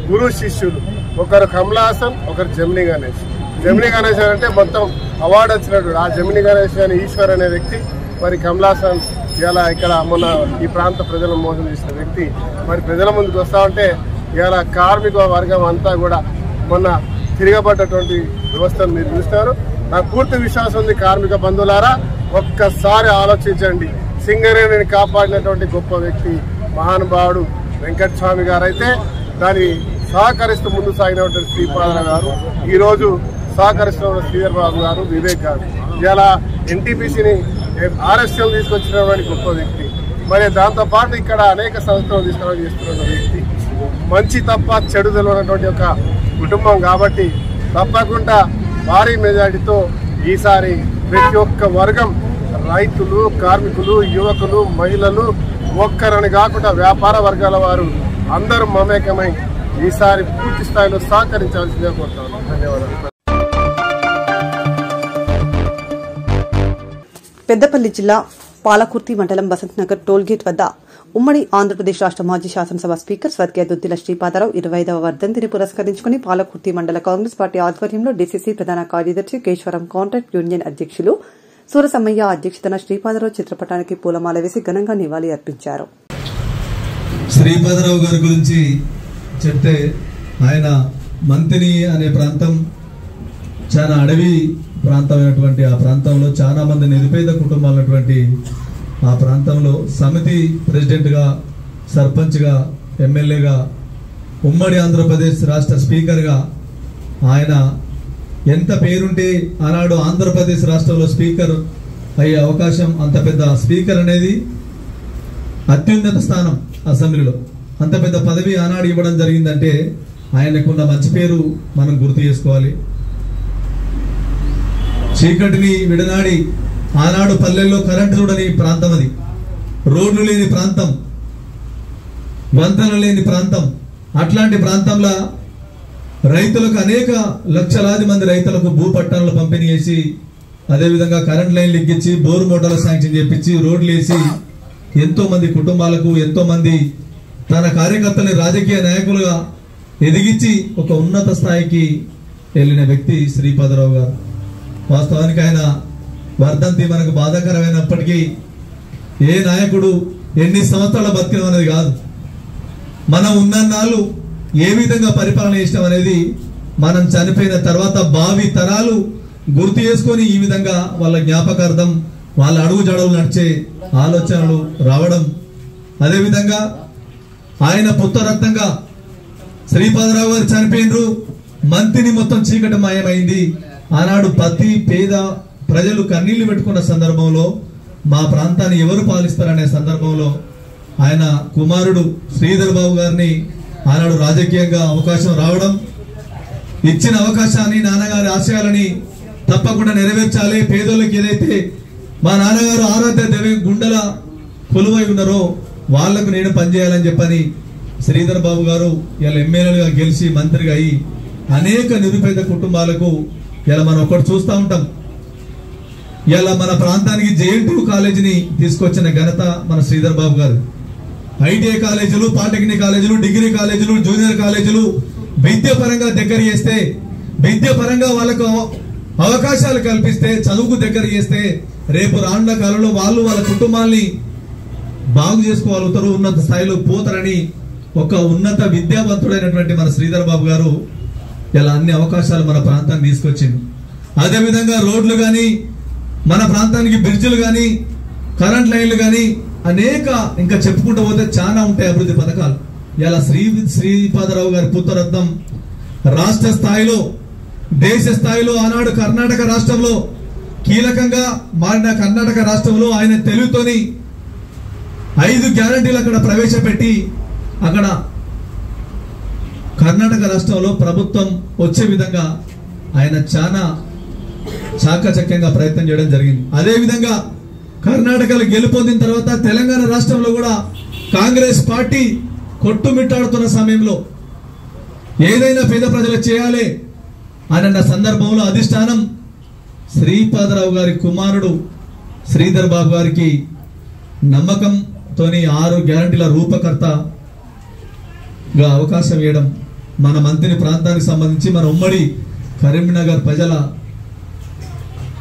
గురు శిష్యులు, ఒకరు కమలా హాసన్, ఒకరు జమినీ గణేష్. జమినీ గణేష్ అంటే మొత్తం అవార్డు వచ్చినట్టు. ఆ జమినీ గణేష్ అని ఈశ్వర్ అనే వ్యక్తి, మరి కమలా హాసన్ ఇలా ఇక్కడ మొన్న ఈ ప్రాంత ప్రజలను మోసం చేసిన వ్యక్తి మరి ప్రజల ముందుకు వస్తా ఉంటే ఇలా కార్మిక వర్గం అంతా కూడా మొన్న తిరగబడ్డటువంటి వ్యవస్థను మీరు చూస్తారు. నాకు పూర్తి విశ్వాసం ఉంది. కార్మిక బంధువులారా ఒక్కసారి ఆలోచించండి. సింగరేణిని కాపాడినటువంటి గొప్ప వ్యక్తి మహానుభావుడు వెంకటస్వామి గారు అయితే దాన్ని సహకరిస్తూ ముందు సాగినటువంటి శ్రీపాదరావు గారు, ఈరోజు సహకరిస్తున్న శ్రీధర్బాబు గారు, వివేక్ గారు, ఇలా ఎన్టీపీసీని ఆర్ఎస్ఎల్ తీసుకొచ్చినటువంటి గొప్ప వ్యక్తి. మరి దాంతోపాటు ఇక్కడ అనేక సంస్థలు తీసుకురావడం చేస్తున్న వ్యక్తి. మంచి తప్ప చెడు తెలియనటువంటి ఒక కుటుంబం కాబట్టి తప్పకుండా భారీ మెజారిటీతో ఈసారి ప్రతి ఒక్క వర్గం, రైతులు, కార్మికులు, యువకులు, మహిళలు, ఒక్కరని కాకుండా వ్యాపార వర్గాల వారు అందరూ మమేకమై ఈసారి పూర్తి స్థాయిలో సహకరించాల్సిందిగా కోరుతాను. ధన్యవాదాలు. పెద్దపల్లి జిల్లా పాలకుర్తి మండలం బసంత్ నగర్ టోల్గేట్ వద్ద ఉమ్మడి ఆంధ్రప్రదేశ్ రాష్ట మాజీ శాసనసభ స్పీకర్ స్వర్గీయ దుద్దిల శ్రీపాదరావు 25వ వర్ధంతిని పురస్కరించుకుని పాలకుర్తి మండల కాంగ్రెస్ పార్టీ ఆధ్వర్యంలో డీసీసీ ప్రధాన కార్యదర్శి కేశవరం కాంట్రాక్ట్ యూనియన్ అధ్యక్షులు సూరసమ్మయ్య అధ్యక్షతన శ్రీపాదరావు చిత్రపటానికి పూలమాల వేసి ఘనంగా నివాళి అర్పించారు. శ్రీపాదరావు గారి గురించి చెప్తే ఆయన మంతిని అనే ప్రాంతం చాలా అడవి ప్రాంతమైనటువంటి ఆ ప్రాంతంలో చాలా మంది నిరుపేద కుటుంబాలు ఉన్నటువంటి ఆ ప్రాంతంలో సమితి ప్రెసిడెంట్గా, సర్పంచ్గా, ఎమ్మెల్యేగా, ఉమ్మడి ఆంధ్రప్రదేశ్ రాష్ట్ర స్పీకర్గా ఆయన ఎంత పేరుంటే ఆనాడు ఆంధ్రప్రదేశ్ రాష్ట్రంలో స్పీకర్ అయ్యే అవకాశం, అంత పెద్ద స్పీకర్ అనేది అత్యున్నత స్థానం అసెంబ్లీలో, అంత పెద్ద పదవి ఆనాడు ఇవ్వడం జరిగిందంటే ఆయనకున్న మంచి పేరు మనం గుర్తు చేసుకోవాలి. చీకటిని విడనాడి ఆనాడు పల్లెల్లో కరెంటు చూడని ప్రాంతం, అది రోడ్లు లేని ప్రాంతం, వంతెనలు లేని ప్రాంతం. అట్లాంటి ప్రాంతంలో రైతులకు అనేక లక్షలాది మంది రైతులకు భూపట్టాలను పంపిణీ చేసి, అదేవిధంగా కరెంట్ లైన్లు ఎక్కించి, బోరు మోటార్లు శాంక్షన్ చేపించి, రోడ్లు వేసి ఎంతో మంది కుటుంబాలకు, ఎంతో మంది తన కార్యకర్తల్ని రాజకీయ నాయకులుగా ఎదిగించి ఒక ఉన్నత స్థాయికి వెళ్ళిన వ్యక్తి శ్రీపాదరావు గారు. వాస్తవానికి ఆయన వర్ధంతి మనకు బాధాకరమైనప్పటికీ ఏ నాయకుడు ఎన్ని సంవత్సరాల బతికడం అనేది కాదు, మనం ఉన్నన్నాళ్ళు ఏ విధంగా పరిపాలన చేసినాం అనేది మనం చనిపోయిన తర్వాత భావి తరాలు గుర్తు చేసుకొని ఈ విధంగా వాళ్ళ జ్ఞాపకార్థం వాళ్ళ అడుగు జడలు నడిచే ఆలోచనలు రావడం. అదేవిధంగా ఆయన పుత్రరత్నంగా శ్రీపాదరావు గారు చనిపోయినరు, మంత్రిని మొత్తం చీకటి మాయమైంది. ఆనాడు ప్రతి పేద ప్రజలు కన్నీళ్లు పెట్టుకున్న సందర్భంలో మా ప్రాంతాన్ని ఎవరు పాలిస్తారనే సందర్భంలో ఆయన కుమారుడు శ్రీధర్ బాబు గారిని ఆనాడు రాజకీయంగా అవకాశం రావడం, ఇచ్చిన అవకాశాన్ని, నాన్నగారి ఆశయాలని తప్పకుండా నెరవేర్చాలి, పేదోళ్ళకి ఏదైతే మా నాన్నగారు ఆరాధ్య దేవి గుండెల కొలువై ఉన్నారో వాళ్లకు నేను పనిచేయాలని చెప్పని శ్రీధర్ బాబు గారు ఇలా ఎమ్మెల్యేలుగా గెలిచి మంత్రిగా అయ్యి అనేక నిరుపేద కుటుంబాలకు ఇలా మనం ఒకటి చూస్తూ ఉంటాం. ఇలా మన ప్రాంతానికి JNTU కాలేజీని తీసుకొచ్చిన ఘనత మన శ్రీధర్ బాబు గారు. ITI కాలేజీలు, పాలిటెక్నిక్ కాలేజీలు, డిగ్రీ కాలేజీలు, జూనియర్ కాలేజీలు విద్య పరంగా దగ్గర చేస్తే, విద్య పరంగా వాళ్ళకు అవకాశాలు కల్పిస్తే, చదువుకు దగ్గర చేస్తే రేపు రానున్న కాలంలో వాళ్ళు వాళ్ళ కుటుంబాన్ని బాగు చేసుకోగలుగుతారు, ఉన్నత స్థాయిలో పోతారని ఒక ఉన్నత విద్యావంతుడైనటువంటి మన శ్రీధర్ బాబు గారు ఇలా అన్ని అవకాశాలు మన ప్రాంతానికి తీసుకొచ్చింది. అదేవిధంగా రోడ్లు కానీ, మన ప్రాంతానికి బ్రిడ్జిలు కానీ, కరెంట్ లైన్లు కానీ అనేక ఇంకా చెప్పుకుంటూ పోతే చాలా ఉంటాయి అభివృద్ధి పథకాలు. ఇలా శ్రీపాదరావు గారి పుత్రరత్నం రాష్ట్ర స్థాయిలో, దేశ స్థాయిలో ఆనాడు కర్ణాటక రాష్ట్రంలో కీలకంగా మారిన కర్ణాటక రాష్ట్రంలో ఆయన తెలుగుతోని 5 గ్యారంటీలు అక్కడ ప్రవేశపెట్టి అక్కడ కర్ణాటక రాష్ట్రంలో ప్రభుత్వం వచ్చే విధంగా ఆయన చాలా చాకచక్యంగా ప్రయత్నం చేయడం జరిగింది. అదేవిధంగా కర్ణాటకలో గెలుపొందిన తర్వాత తెలంగాణ రాష్ట్రంలో కూడా కాంగ్రెస్ పార్టీ కొట్టుమిట్టాడుతున్న సమయంలో ఏదైనా పేద ప్రజలు చేయాలి అన్న సందర్భంలో అధిష్టానం శ్రీపాదరావు గారి కుమారుడు శ్రీధర్ బాబు గారికి నమ్మకంతోని 6 గ్యారంటీల రూపకర్తగా అవకాశం ఇవ్వడం మన మంత్రి ప్రాంతానికి సంబంధించి మన ఉమ్మడి కరీంనగర్ ప్రజల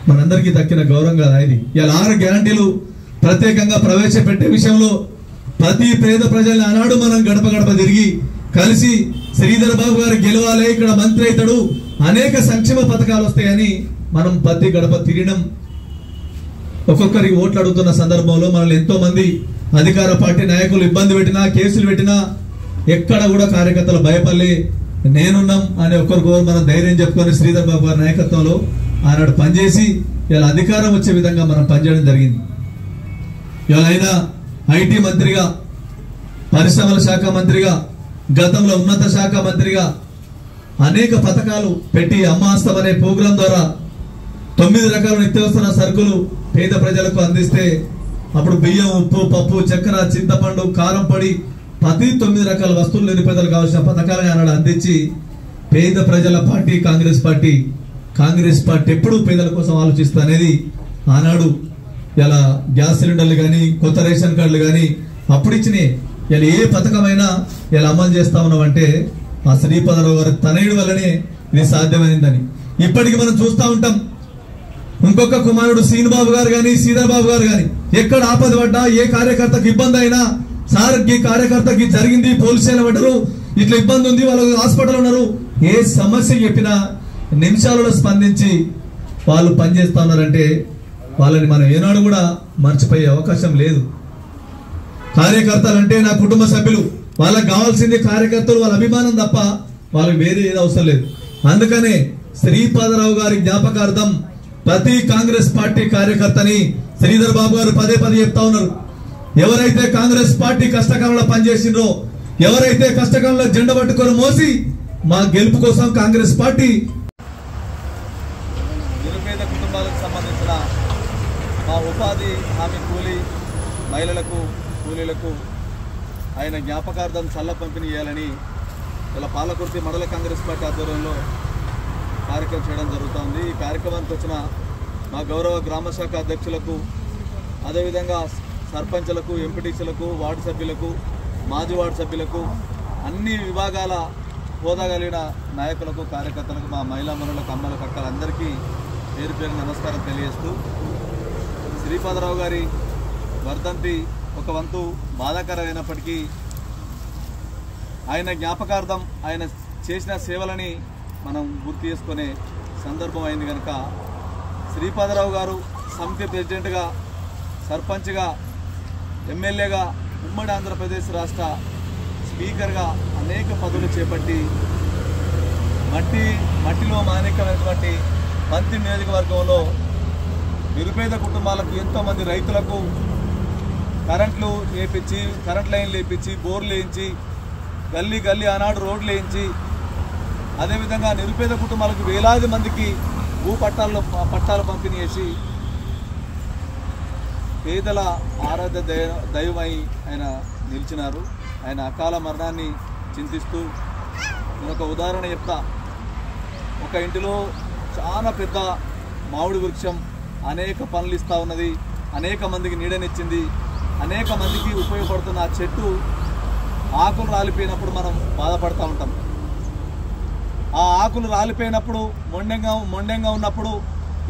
మనందరికీ దక్కిన గౌరవంగా ఇది. ఇలా 6 గ్యారంటీలు ప్రత్యేకంగా ప్రవేశపెట్టే విషయంలో ప్రతి పేద ప్రజల్ని ఆనాడు మనం గడప గడప తిరిగి కలిసి శ్రీధర్ బాబు గారు గెలవాలి, ఇక్కడ మంత్రి అవుతాడు, అనేక సంక్షేమ పథకాలు వస్తాయని మనం ప్రతి గడప తిరగడం, ఒక్కొక్కరికి ఓట్లు అడుగుతున్న సందర్భంలో మనల్ని ఎంతో మంది అధికార పార్టీ నాయకులు ఇబ్బంది పెట్టినా, కేసులు పెట్టినా ఎక్కడ కూడా కార్యకర్తలు భయపడలే, నేనున్నాం అని ఒకరికొకరు మనం ధైర్యం చెప్పుకొని శ్రీధర్ బాబు గారి నాయకత్వంలో ఆనాడు పనిచేసి ఇలా అధికారం వచ్చే విధంగా మనం పనిచేయడం జరిగింది. ఇలా ఆయన IT మంత్రిగా, పరిశ్రమల శాఖ మంత్రిగా, గతంలో ఉన్నత శాఖ మంత్రిగా అనేక పథకాలు పెట్టి అమ్మాస్తం అనే ప్రోగ్రాం ద్వారా 9 రకాల నిత్యావసర సరుకులు పేద ప్రజలకు అందిస్తే అప్పుడు బియ్యం, ఉప్పు, పప్పు, చక్కెర, చింతపండు, కారం పొడి ప్రతి 9 రకాల వస్తువులు నిరుపేదలకు కావాల్సిన పథకాలను ఆనాడు అందించి పేద ప్రజల పార్టీ కాంగ్రెస్ పార్టీ ఎప్పుడు పేదల కోసం ఆలోచిస్తా అనేది ఆనాడు ఇలా గ్యాస్ సిలిండర్లు కానీ, కొత్త రేషన్ కార్డులు కానీ అప్పుడు ఇచ్చినాయి. ఇలా ఏ పథకమైనా ఇలా అమలు చేస్తా ఉన్నామంటే ఆ శ్రీపాదరావు గారి తనయుడి వల్లనే ఇది సాధ్యమైందని ఇప్పటికి మనం చూస్తూ ఉంటాం. ఇంకొక కుమారుడు శ్రీనిబాబు గారు కానీ, శ్రీధర్ బాబు గారు కానీ ఎక్కడ ఆపద పడ్డా, ఏ కార్యకర్తకు ఇబ్బంది అయినా, సార్ ఈ కార్యకర్తకి జరిగింది, పోలీస్ స్టేషన్ పడ్డారు, ఇట్లా ఇబ్బంది ఉంది, వాళ్ళు హాస్పిటల్ ఉన్నారు, ఏ సమస్య చెప్పినా నిమిషాలలో స్పందించి వాళ్ళు పనిచేస్తా ఉన్నారంటే వాళ్ళని మనం ఏనాడు కూడా మర్చిపోయే అవకాశం లేదు. కార్యకర్తలు అంటే నా కుటుంబ సభ్యులు, వాళ్ళకి కావాల్సింది కార్యకర్తలు, వాళ్ళ అభిమానం తప్ప వాళ్ళకి వేరే ఏది అవసరం లేదు. అందుకనే శ్రీపాదరావు గారి జ్ఞాపకార్థం ప్రతి కాంగ్రెస్ పార్టీ కార్యకర్తని శ్రీధర్ బాబు గారు పదే చెప్తా ఉన్నారు. ఎవరైతే కాంగ్రెస్ పార్టీ కష్టకాలంలో పనిచేసిండ్రో, ఎవరైతే కష్టకాలంలో జెండా పట్టుకొని మోసి మా గెలుపు కోసం కాంగ్రెస్ పార్టీ నిరుపేద కుటుంబాలకు సంబంధించిన మా ఉపాధి హామీ కూలీ మహిళలకు, కూలీలకు ఆయన జ్ఞాపకార్థం చల్ల పంపిణీ చేయాలని ఇలా పాలకుర్తి మండల కాంగ్రెస్ పార్టీ ఆధ్వర్యంలో కార్యక్రమం చేయడం జరుగుతుంది. ఈ కార్యక్రమానికి వచ్చిన మా గౌరవ గ్రామ శాఖ అధ్యక్షులకు, అదేవిధంగా సర్పంచులకు, ఎంపీటీసీలకు, వార్డు సభ్యులకు, మాజీ వార్డు సభ్యులకు, అన్ని విభాగాల హోదా కలిగిన నాయకులకు, కార్యకర్తలకు, మా మహిళా మనులకు, అమ్మలకు, అక్కలందరికీ పేరు పేరు నమస్కారం తెలియజేస్తూ, శ్రీపాదరావు గారి వర్ధంతి ఒక వంతు బాధాకరమైనప్పటికీ ఆయన జ్ఞాపకార్థం ఆయన చేసిన సేవలని మనం గుర్తు చేసుకునే సందర్భం అయింది కనుక శ్రీపాదరావు గారు సమితి ప్రెసిడెంట్గా, సర్పంచ్గా, ఎమ్మెల్యేగా, ఉమ్మడి ఆంధ్రప్రదేశ్ రాష్ట్ర స్పీకర్గా అనేక పదవులు చేపట్టి మట్టిలో మాణిక్యమైనటువంటి మంత్రి నియోజకవర్గంలో నిరుపేద కుటుంబాలకు, ఎంతోమంది రైతులకు కరెంట్ లైన్లు వేయించి, బోర్లు వేయించి, గల్లీ ఆనాడు రోడ్లు వేయించి, అదేవిధంగా నిరుపేద కుటుంబాలకు వేలాది మందికి పట్టాలు పంపిణీ చేసి పేదల ఆరాధ్య దైవమై ఆయన నిలిచినారు. ఆయన అకాల మరణాన్ని చింతిస్తూ నేను ఒక ఉదాహరణ చెప్తా. ఒక ఇంటిలో చాలా పెద్ద మామిడి వృక్షం అనేక పనులు ఇస్తూ ఉన్నది, అనేక మందికి నీడనిచ్చింది, అనేక మందికి ఉపయోగపడుతున్న ఆ చెట్టు ఆకులు రాలిపోయినప్పుడు మనం బాధపడుతూ ఉంటాం. ఆ ఆకులు రాలిపోయినప్పుడు మొండెంగా ఉన్నప్పుడు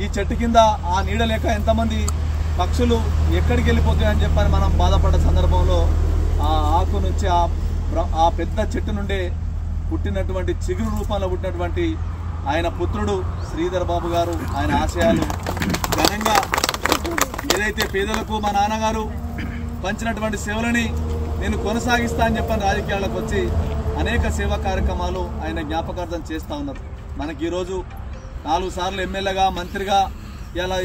ఈ చెట్టు కింద ఆ నీడ లేక ఎంతమంది పక్షులు ఎక్కడికి వెళ్ళిపోతాయని చెప్పని మనం బాధపడ్డ సందర్భంలో ఆ ఆకు నుంచి ఆ పెద్ద చెట్టు నుండే పుట్టినటువంటి చిగురు రూపంలో పుట్టినటువంటి ఆయన పుత్రుడు శ్రీధర్ బాబు గారు ఆయన ఆశయాలు ఘనంగా ఏదైతే పేదలకు మా నాన్నగారు పంచినటువంటి సేవలని నేను కొనసాగిస్తా అని చెప్పని రాజకీయాలకు వచ్చి అనేక సేవా కార్యక్రమాలు ఆయన జ్ఞాపకార్థం చేస్తూ ఉన్నారు. మనకి ఈరోజు 4 సార్లు ఎమ్మెల్యేగా మంత్రిగా ఇలా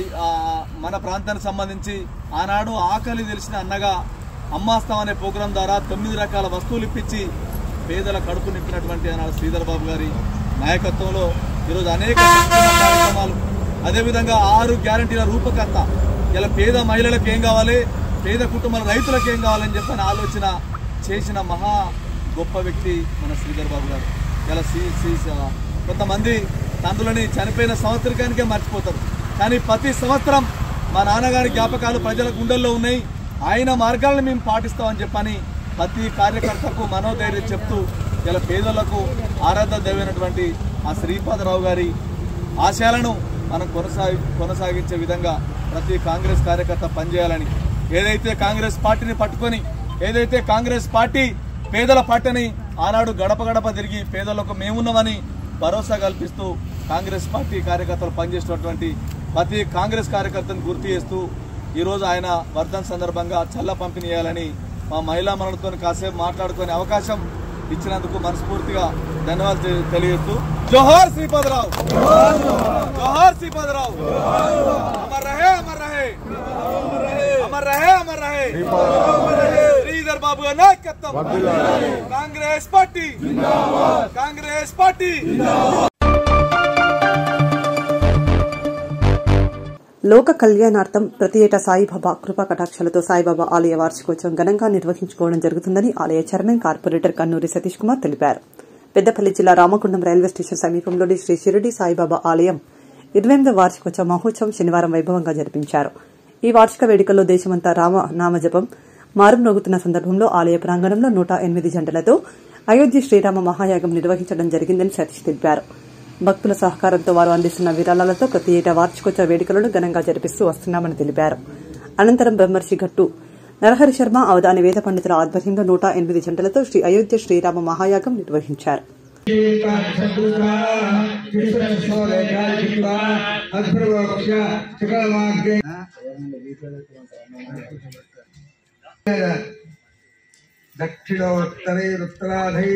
మన ప్రాంతానికి సంబంధించి ఆనాడు ఆకలి తెలిసిన అన్నగా అమ్మాస్తాం అనే ప్రోగ్రాం ద్వారా 9 రకాల వస్తువులు ఇప్పించి పేదల కడుపు నింపినటువంటి ఆనాడు శ్రీధర్ బాబు గారి నాయకత్వంలో ఈరోజు అనేక కార్యక్రమాలు, అదేవిధంగా 6 గ్యారంటీల రూపకర్త. ఇలా పేద మహిళలకు ఏం కావాలి, పేద కుటుంబాల రైతులకు ఏం కావాలని చెప్పని ఆలోచన చేసిన మహా గొప్ప వ్యక్తి మన శ్రీధర్ బాబు గారు. ఇలా కొంతమంది తండ్రులని చనిపోయిన సంవత్సరానికే మర్చిపోతారు, కానీ ప్రతి సంవత్సరం మా నాన్నగారి జ్ఞాపకాలు ప్రజల గుండెల్లో ఉన్నాయి, ఆయన మార్గాలను మేము పాటిస్తామని చెప్పని ప్రతి కార్యకర్తకు మనోధైర్యం చెప్తూ ఇలా పేదలకు ఆరాధన దైవమైనటువంటి ఆ శ్రీపాదరావు గారి ఆశయాలను మనం కొనసాగించే విధంగా ప్రతి కాంగ్రెస్ కార్యకర్త పనిచేయాలని, ఏదైతే కాంగ్రెస్ పార్టీని పట్టుకొని ఏదైతే కాంగ్రెస్ పార్టీ పేదల పార్టీని ఆనాడు గడప గడప తిరిగి పేదలకు మేమున్నామని భరోసా కల్పిస్తూ కాంగ్రెస్ పార్టీ కార్యకర్తలు పనిచేసినటువంటి ప్రతి కాంగ్రెస్ కార్యకర్తను గుర్తు చేస్తూ ఈరోజు ఆయన వర్ధన్ సందర్భంగా చల్ల పంపిణీ చేయాలని మా మహిళా మనులతో కాసేపు మాట్లాడుకునే అవకాశం ఇచ్చినందుకు మనస్ఫూర్తిగా ధన్యవాదాలు తెలియజేస్తూ జోహార్ శ్రీపాదరావు, జోహార్ శ్రీపాదరావు, అమర్ రహే అమర్ రహే అమర్ రహే అమర్ రహే శ్రీధర్ బాబు గారి నాయకత్వం, కాంగ్రెస్ పార్టీ, కాంగ్రెస్ పార్టీ. లోక కళ్యాణార్థం ప్రతి ఏటా సాయిబాబా కృపా కటాక్షలతో సాయిబాబా ఆలయ వార్షికోత్సవం ఘనంగా నిర్వహించుకోవడం జరుగుతుందని ఆలయ చైర్మన్ కార్పొరేటర్ కన్నూరి సతీష్ కుమార్ తెలిపారు. పెద్దపల్లి జిల్లా రామగుండం రైల్వే స్టేషన్ సమీపంలోని శ్రీ షిరిడి సాయిబాబా ఆలయం 28వ వార్షికోత్సవ మహోత్సవం శనివారం వైభవంగా జరిపించారు. ఈ వార్షిక వేడుకల్లో దేశమంతా రామ నామజపం మారుమ్రోగుతున్న సందర్భంలో ఆలయ ప్రాంగణంలో 108 జంటలతో అయోధ్య శ్రీరామ మహాయాగం నిర్వహించడం జరిగిందని సతీష్ తెలిపారు. భక్తుల సహకారంతో వారు అందిస్తున్న విరాళాలతో ప్రతి ఏటా వార్షికోత్సవ వేడుకలను ఘనంగా జరిపిస్తూ వస్తున్నామని తెలిపారు. అనంతరం బ్రహ్మర్షి గట్టు నరహరి శర్మ అవధాని వేద పండితుల ఆధ్వర్యంలో 108 జంటలతో శ్రీ అయోధ్య శ్రీరామ మహాయాగం నిర్వహించారు. దక్షిణోత్తరైరుత్తరాధై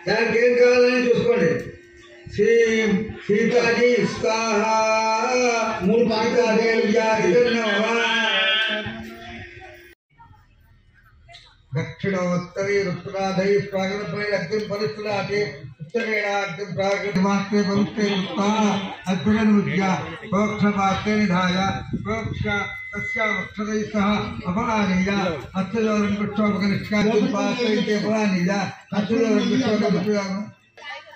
దానికి ఏం కావాలని చూసుకోండి. శ్రీం సీతాజీ స్వాహ మూడు దక్షిణోత్తరైరుత్తరాధై ప్రాగణపై అగ్ని పరిస్థితి उत्तरेणाग्निं प्रागृतमास्ते पवित्रे उत्ताः अद्भुतनुज्ञा प्रोक्षपात्रे निधाय प्रोक्ष तस्या वक्षदैः सह अपमानीय अर्थयोरं पृष्ठोपकनिष्कान्तिपात्रे अपमानीय अर्थयोरं पृष्ठोपकनिष्कान्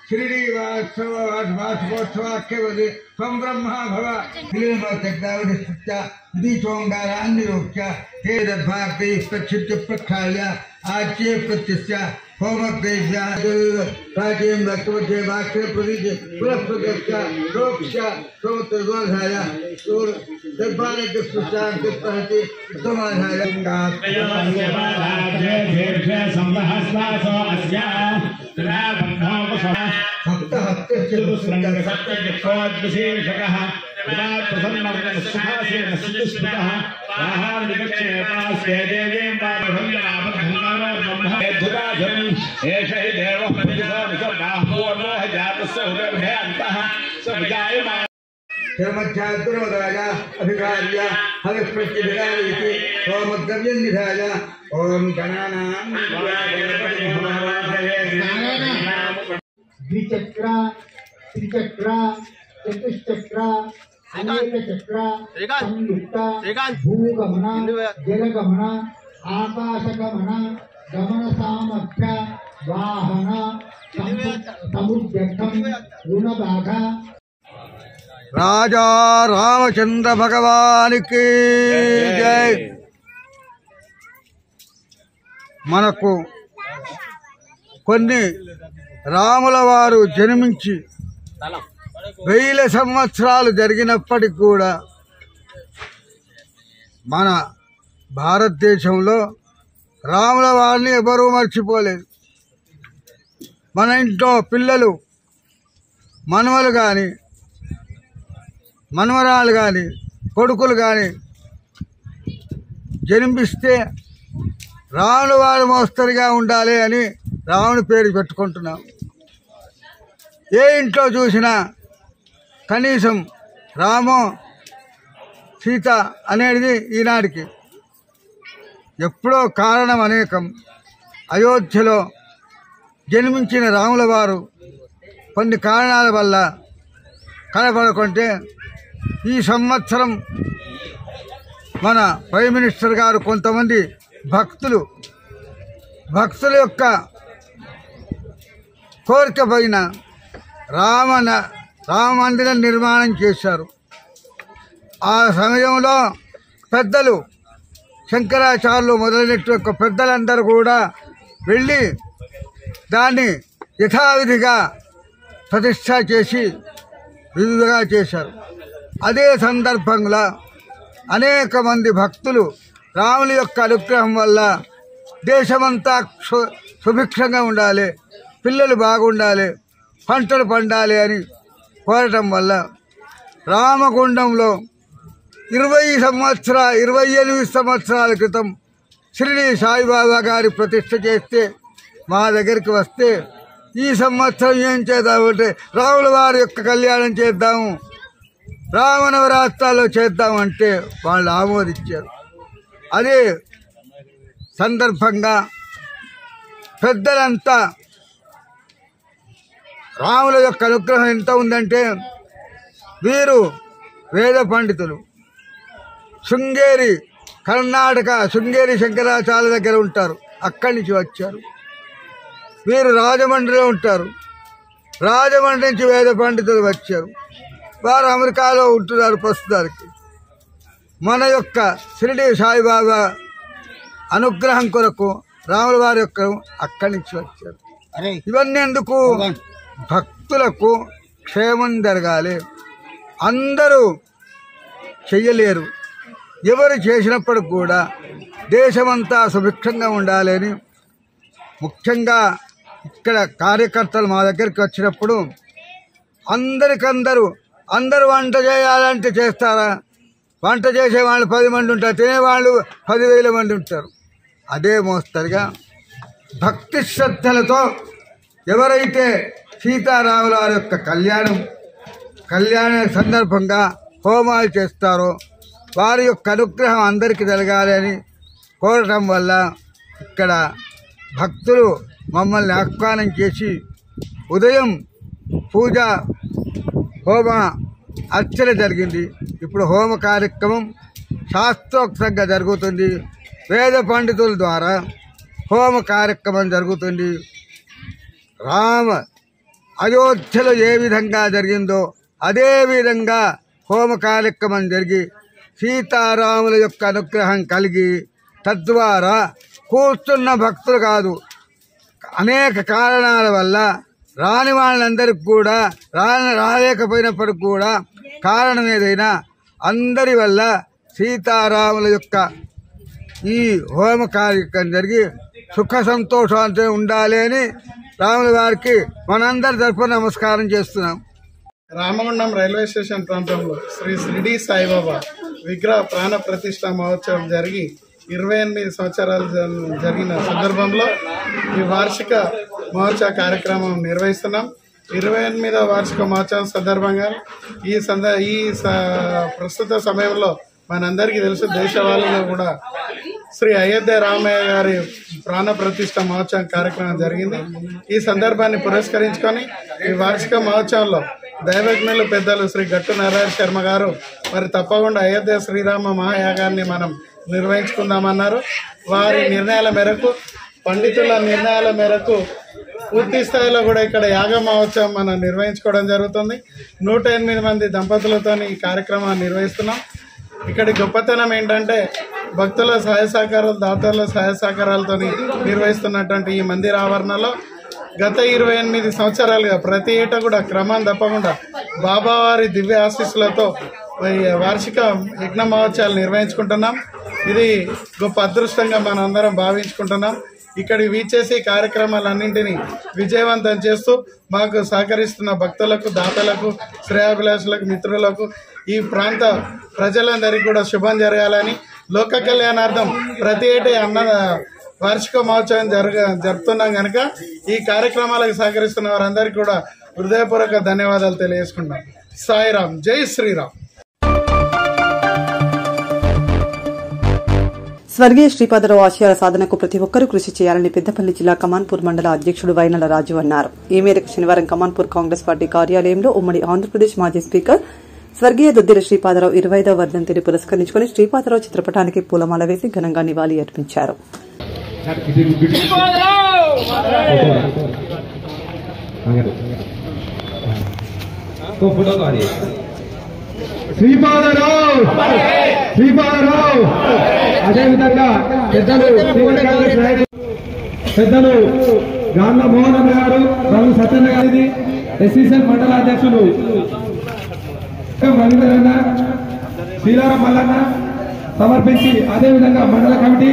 श्रीनिवासोत्सवाख्यवदे त्वं ब्रह्मा भव विलीनभवत्यग्नावधिष्ठित्य दीचोङ्गारान्निरोक्ष्य हे दद्भाक्तैः प्रक्षिप्य प्रक्षाल्य आच्ये प्रत्यस्य होमग्रैभ्य प्राचीन भक्तमध्ये वाक्य प्रदीप्य पुरस्पदस्य रोक्ष सोत्रगोधाय दर्भानस्य सुशांतिपहति समाधाय संवहस्वासो अस्या भक्तहत्यस्य दुस्रङ्गसत्यजक्षोद्विशेषकः प्रसन्नः सुखः आहारनिकक्षेपास्ते देवीं एष हि देवः प्रतिशो निसर्गाः पूर्वोः जातस्य उदर्भे अन्तः स विजायमानः धर्मध्यात्मोदाय अधिकार्य हविष्प्रत्यभिधायति होमद्रव्यं निधाय ॐ गणानां द्विचक्र త్రిచక్ర చతుశ్చక్ర అనేక చక్ర సంయుక్త భూగమన జలగమన ఆకాశగమన గమన సామర్థ్య వాహన సముద్యర్థం రుణబాధ రాజా రామచంద్ర భగవానికి జై. మనకు కొన్ని రాముల వారు జన్మించి 1000 సంవత్సరాలు జరిగినప్పటికి కూడా మన భారతదేశంలో రాముల వారిని ఎవరూ మర్చిపోలేదు. మన ఇంట్లో పిల్లలు మనవలు కానీ మనవరాలు కానీ కొడుకులు కానీ జన్మిస్తే రాముల వారు మోస్తరుగా ఉండాలి అని రాముని పేరు పెట్టుకుంటున్నాం. ఏ ఇంట్లో చూసినా కనీసం రామో సీత అనేది ఈనాటికి ఎప్పుడో కారణం అనేకం. అయోధ్యలో జన్మించిన రాముల వారు కొన్ని కారణాల వల్ల కనపడకుంటే ఈ సంవత్సరం మన ప్రైమ్ మినిస్టర్ గారు కొంతమంది భక్తుల యొక్క కోరిక పైన రామ మందిరం నిర్మాణం చేశారు. ఆ సమయంలో పెద్దలు శంకరాచార్యులు మొదలైనటువంటి పెద్దలందరూ కూడా వెళ్ళి దాన్ని యథావిధిగా ప్రతిష్ట చేసి విధిగా చేశారు. అదే సందర్భంలో అనేక మంది భక్తులు రాముని యొక్క అనుగ్రహం వల్ల దేశమంతా సుభిక్షంగా ఉండాలి, పిల్లలు బాగుండాలి, పంటలు పండాలి అని కోరటం వల్ల రామగుండంలో 28 సంవత్సరాల క్రితం షిరిడి సాయిబాబా గారి ప్రతిష్ట చేస్తే మా దగ్గరికి వస్తే ఈ సంవత్సరం ఏం చేద్దామంటే రాముల వారి యొక్క కళ్యాణం చేద్దాము, రామనవరాత్రాల్లో చేద్దామంటే వాళ్ళు ఆమోదించారు. అదే సందర్భంగా పెద్దలంతా రాముల యొక్క అనుగ్రహం ఎంత ఉందంటే వీరు వేద పండితులు. శృంగేరి కర్ణాటక శృంగేరి శంకరాచార్య దగ్గర ఉంటారు, అక్కడి నుంచి వచ్చారు. వీరు రాజమండ్రిలో ఉంటారు, రాజమండ్రి నుంచి వేద పండితులు వచ్చారు. వారు అమెరికాలో ఉంటున్నారు ప్రస్తుతానికి. మన యొక్క షిరిడి సాయిబాబా అనుగ్రహం కొరకు రాముల వారి యొక్క అక్కడి నుంచి వచ్చారు. ఇవన్నీ ఎందుకు? భక్తులకు క్షేమం జరగాలి. అందరూ చెయ్యలేరు, ఎవరు చేసినప్పుడు కూడా దేశమంతా సుభిక్షంగా ఉండాలని ముఖ్యంగా ఇక్కడ కార్యకర్తలు మా దగ్గరికి వచ్చినప్పుడు అందరూ వంట చేయాలంటే చేస్తారా? వంట చేసేవాళ్ళు 10 మంది ఉంటారు, తినేవాళ్ళు 10,000 మంది ఉంటారు. అదే మోస్తరుగా భక్తి శ్రద్ధలతో ఎవరైతే సీతారాముల వారి యొక్క కళ్యాణ సందర్భంగా హోమాలు చేస్తారో వారి యొక్క అనుగ్రహం అందరికీ జరగాలి అని కోరటం వల్ల ఇక్కడ భక్తులు మమ్మల్ని ఆహ్వానం చేసి ఉదయం పూజ హోమ అర్చన జరిగింది. ఇప్పుడు హోమ కార్యక్రమం శాస్త్రోక్తంగా జరుగుతుంది. వేద పండితుల ద్వారా హోమ కార్యక్రమం జరుగుతుంది. అయోధ్యలో ఏ విధంగా జరిగిందో అదే విధంగా హోమ కార్యక్రమం జరిగి సీతారాముల యొక్క అనుగ్రహం కలిగి తద్వారా కూర్చున్న భక్తులు కాదు, అనేక కారణాల వల్ల రాని వాళ్ళందరికీ కూడా రాలేకపోయినప్పటికి కూడా కారణం ఏదైనా అందరి వల్ల సీతారాముల యొక్క ఈ హోమ కార్యక్రమం జరిగి సుఖ సంతోషాలతో ఉండాలి అని రాముల వారికి మనందరి తరఫున నమస్కారం చేస్తున్నాం. రామగుండం రైల్వే స్టేషన్ ప్రాంతంలో శ్రీ షిరిడి సాయిబాబా విగ్రహ ప్రాణ ప్రతిష్ఠ మహోత్సవం జరిగి 28 సంవత్సరాలు జరిగిన సందర్భంలో ఈ వార్షిక మహోత్సవ కార్యక్రమం నిర్వహిస్తున్నాం. 28వ వార్షిక మహోత్సవం సందర్భంగా ఈ ప్రస్తుత సమయంలో మనందరికీ తెలుసు, దేశవాళీలో కూడా శ్రీ అయోధ్య రామయ్య గారి ప్రాణ ప్రతిష్ఠ మహోత్సవం కార్యక్రమం జరిగింది. ఈ సందర్భాన్ని పురస్కరించుకొని ఈ వార్షిక మహోత్సవంలో దైవజ్ఞులు పెద్దలు శ్రీ గట్టు నారాయణ శర్మ గారు మరి తప్పకుండా అయోధ్య శ్రీరామ మహాయాగాన్ని మనం నిర్వహించుకుందామన్నారు. వారి నిర్ణయాల మేరకు, పండితుల నిర్ణయాల మేరకు పూర్తి స్థాయిలో కూడా ఇక్కడ యాగ మహోత్సవం మనం నిర్వహించుకోవడం జరుగుతుంది. 108 మంది దంపతులతో ఈ కార్యక్రమాన్ని నిర్వహిస్తున్నాం. ఇక్కడి గొప్పతనం ఏంటంటే భక్తుల సహాయ సహకారాలు, దాతల సహాయ సహకారాలతో నిర్వహిస్తున్నటువంటి ఈ మందిర ఆవరణలో గత 28 సంవత్సరాలుగా ప్రతి ఏటా కూడా క్రమం తప్పకుండా బాబావారి దివ్య ఆశీస్సులతో వార్షిక యజ్ఞ మహోత్సవాలు నిర్వహించుకుంటున్నాం. ఇది గొప్ప అదృష్టంగా మనందరం భావించుకుంటున్నాం. ఇక్కడికి వీచేసి కార్యక్రమాలన్నింటినీ విజయవంతం చేస్తూ మాకు సహకరిస్తున్న భక్తులకు, దాతలకు, శ్రేయాభిలాషులకు, మిత్రులకు, ఈ ప్రాంత ప్రజలందరికీ కూడా శుభం జరగాలని, లోక కళ్యాణార్థం ప్రతి ఏటా వార్షిక మహోత్సవం జరుపుతున్నాం కనుక ఈ కార్యక్రమాలకు సహకరిస్తున్న వారందరికీ కూడా హృదయపూర్వక ధన్యవాదాలు తెలియజేసుకుంటాం. సాయిరామ్, జై శ్రీరామ్. స్వర్గీయ శ్రీపాదరావు ఆశయాల సాధనకు ప్రతి ఒక్కరూ కృషి చేయాలని పెద్దపల్లి జిల్లా కమాన్పూర్ మండల అధ్యక్షుడు వైనల రాజు అన్నారు. ఈ మేరకు శనివారం కమాన్పూర్ కాంగ్రెస్ పార్టీ కార్యాలయంలో ఉమ్మడి ఆంధ్రప్రదేశ్ మాజీ స్పీకర్ స్వర్గీయ దుద్దిల శ్రీపాదరావు 20వ వర్ధంతిని పురస్కరించుకుని శ్రీపాదరావు చిత్రపటానికి పూలమాల వేసి ఘనంగా నివాళి అర్పించారు. శ్రీపాదరావు అదేవిధంగా పెద్దలు గాంధ మోహన్ గారు, రఘు సత్యన్న గారిది, ఎస్సీసీఎల్ మండల అధ్యక్షులు రవీంద్రన్న, శ్రీరామ మల్లన్న సమర్పించి, అదేవిధంగా మండల కమిటీ,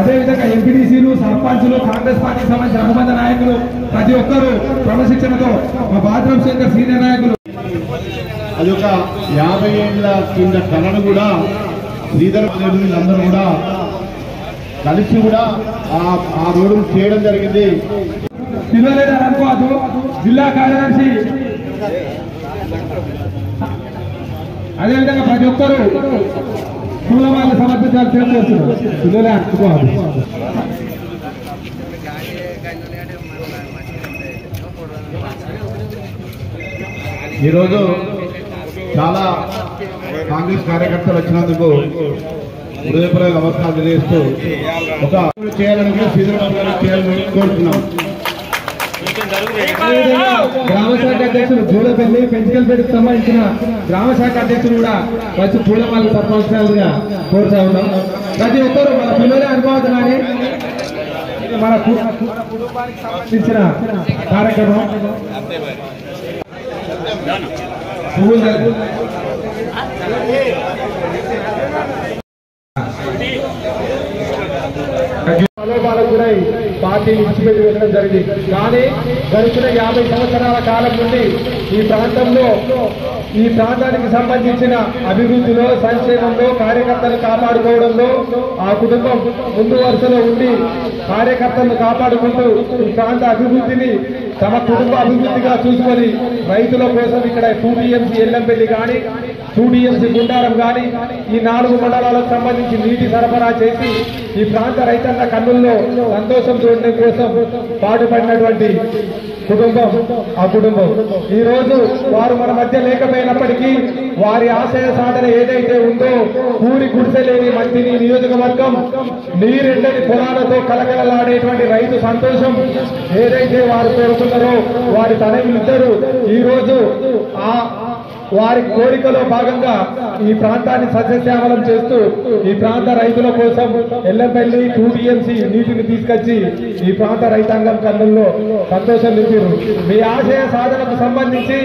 అదేవిధంగా ఎంపీటీసీలు, సర్పంచులు, కాంగ్రెస్ పార్టీకి సంబంధించిన అనుబంధ నాయకులు ప్రతి ఒక్కరూ క్రమశిక్షణతో మా బాత్రం శంకర్ సీనియర్ నాయకులు అదొక 50 ఏళ్ల కింద కళను కూడా శ్రీధర్ అందరూ కూడా కలిసి కూడా ఆ రోడ్డు చేయడం జరిగింది. అనుకోదు జిల్లా కార్యదర్శి, అదేవిధంగా ప్రతి ఒక్కరూ పూలమాలను సమర్పించాలి చేస్తున్నారు. పిల్లలే అనుకోవాలి. ఈరోజు చాలా కాంగ్రెస్ కార్యకర్తలు వచ్చినందుకు హృదయపూర్వక నమస్కారం తెలియజేస్తూ ఒక చేయాలని చేయాలని కోరుతున్నాం. గ్రామశాఖ అధ్యక్షులు జూలపల్లి పెంచికల్పేటకు సంబంధించిన గ్రామశాఖ అధ్యక్షులు కూడా వచ్చి పూలమాల తప్పనిసరిగా కోరుతా ఉన్నాం. ప్రతి ఒక్కరు మన పిల్లలే అనుకోవద్దని మన కుటుంబానికి సంబంధించిన కార్యక్రమం ప్రలోభాలకు గురై పార్టీ విడిచిపెట్టి వెళ్ళడం జరిగింది. కానీ గడిచిన 50 సంవత్సరాల కాలం నుండి ఈ ప్రాంతానికి సంబంధించిన అభివృద్ధిలో, సంక్షేమంలో, కార్యకర్తలు కాపాడుకోవడంలో ఆ కుటుంబం ముందు వరుసలో ఉండి కార్యకర్తలను కాపాడుకుంటూ ఈ ప్రాంత అభివృద్ధిని తమ కుటుంబ అభివృద్ధిగా చూసుకొని రైతుల కోసం ఇక్కడ 2TMC ఎల్లంపల్లి కానీ, 2TMC గుండారం కానీ ఈ 4 మండలాలకు సంబంధించి నీటి సరఫరా చేసి ఈ ప్రాంత రైతన్న కన్నుల్లో సంతోషం చూడడం కోసం పాటుపడినటువంటి కుటుంబం ఆ కుటుంబం. ఈ రోజు వారు మన మధ్య లేకపోయినప్పటికీ వారి ఆశయ సాధన ఏదైతే ఉందో, కూడి గుడిసెలేని మంత్రిని నియోజకవర్గం, నీరెండని పొలాలతో కలకలలాడేటువంటి రైతు సంతోషం ఏదైతే వారు కోరుకున్నారో వారి తనయులిద్దరూ ఈ రోజు వారి కోరికలో భాగంగా ఈ ప్రాంతాన్ని సస్యశ్యామలం చేస్తూ ఈ ప్రాంత రైతుల కోసం ఎల్లంపల్లి 2TMC నీటిని తీసుకొచ్చి ఈ ప్రాంత రైతాంగం కన్నుల్లో సంతోషం నింపారు. మీ ఆశయ సాధనకు సంబంధించి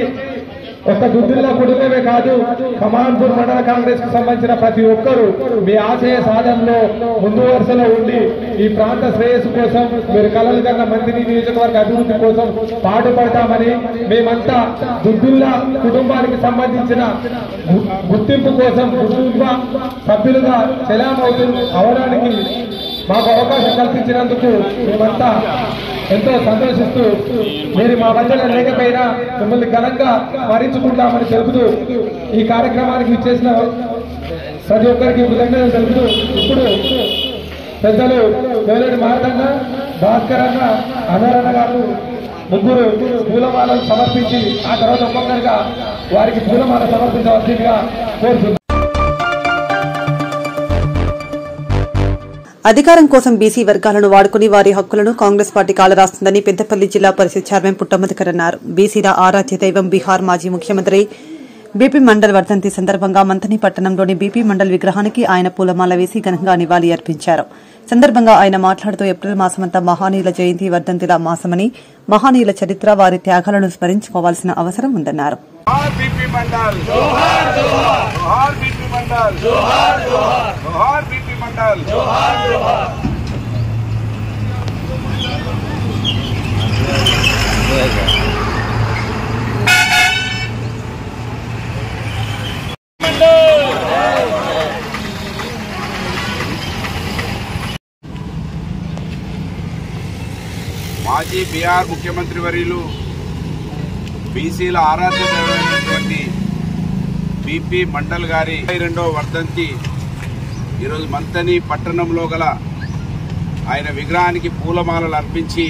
ఒక దుద్దిల్ల కుటుంబమే కాదు, కమాన్పూర్ మండల కాంగ్రెస్ కు సంబంధించిన ప్రతి ఒక్కరూ మీ ఆశయ సాధనలో ముందు వరుసలో ఉండి ఈ ప్రాంత శ్రేయస్సు కోసం, మీరు కలలు కన్న మంత్రి నియోజకవర్గ అభివృద్ధి కోసం పాటుపడతామని మేమంతా దుద్దిల్ల కుటుంబానికి సంబంధించిన గుర్తింపు కోసం కుటుంబ సభ్యులుగా అవడానికి మాకు అవకాశం కల్పించినందుకు మేమంతా ఎంతో సంతోషిస్తూ, మీరు మా మధ్యలో లేకపోయినా మిమ్మల్ని ఘనంగా స్మరించుకుంటామని తెలుపుతూ ఈ కార్యక్రమానికి ఇచ్చేసిన ప్రతి ఒక్కరికి కృతజ్ఞతలు తెలుపుతూ ఇప్పుడు పెద్దలు వేలేటి మారదన్న, భాస్కర్ అన్న, అమరన్న గారు ముగ్గురు పూలమాలను సమర్పించి ఆ తర్వాత ఒక్కొక్కరిగా వారికి పూలమాల సమర్పించవలసిందిగా కోరుతున్నాను. అధికారం కోసం బీసీ వర్గాలను వాడుకుని వారి హక్కులను కాంగ్రెస్ పార్టీ కాలరాస్తుందని పెద్దపల్లి జిల్లా పరిషత్ చైర్మన్ పుట్టమధుకర్ అన్నారు. బీసీల ఆరాధ్య దైవం బీహార్ మాజీ ముఖ్యమంత్రి బీపీ మండల్ వర్ధంతి సందర్భంగా మంథని పట్టణంలోని బీపీ మండల్ విగ్రహానికి ఆయన పూలమాల వేసి ఘనంగా నివాళి అర్పించారు. సందర్భంగా ఆయన మాట్లాడుతూ ఏప్రిల్ మాసమంతా మహానీయుల జయంతి వర్ధంతిల మాసమని మహానీయుల చరిత్ర వారి త్యాగాలను స్మరించుకోవాల్సిన అవసరం ఉందన్నారు. మాజీ బీహార్ ముఖ్యమంత్రి వర్యులు బీసీల ఆరాధ్య దైవమైనటువంటి బీపీ మండల్ గారి 22వ వర్ధంతి ఈరోజు మంథని పట్టణంలో గల ఆయన విగ్రహానికి పూలమాలలు అర్పించి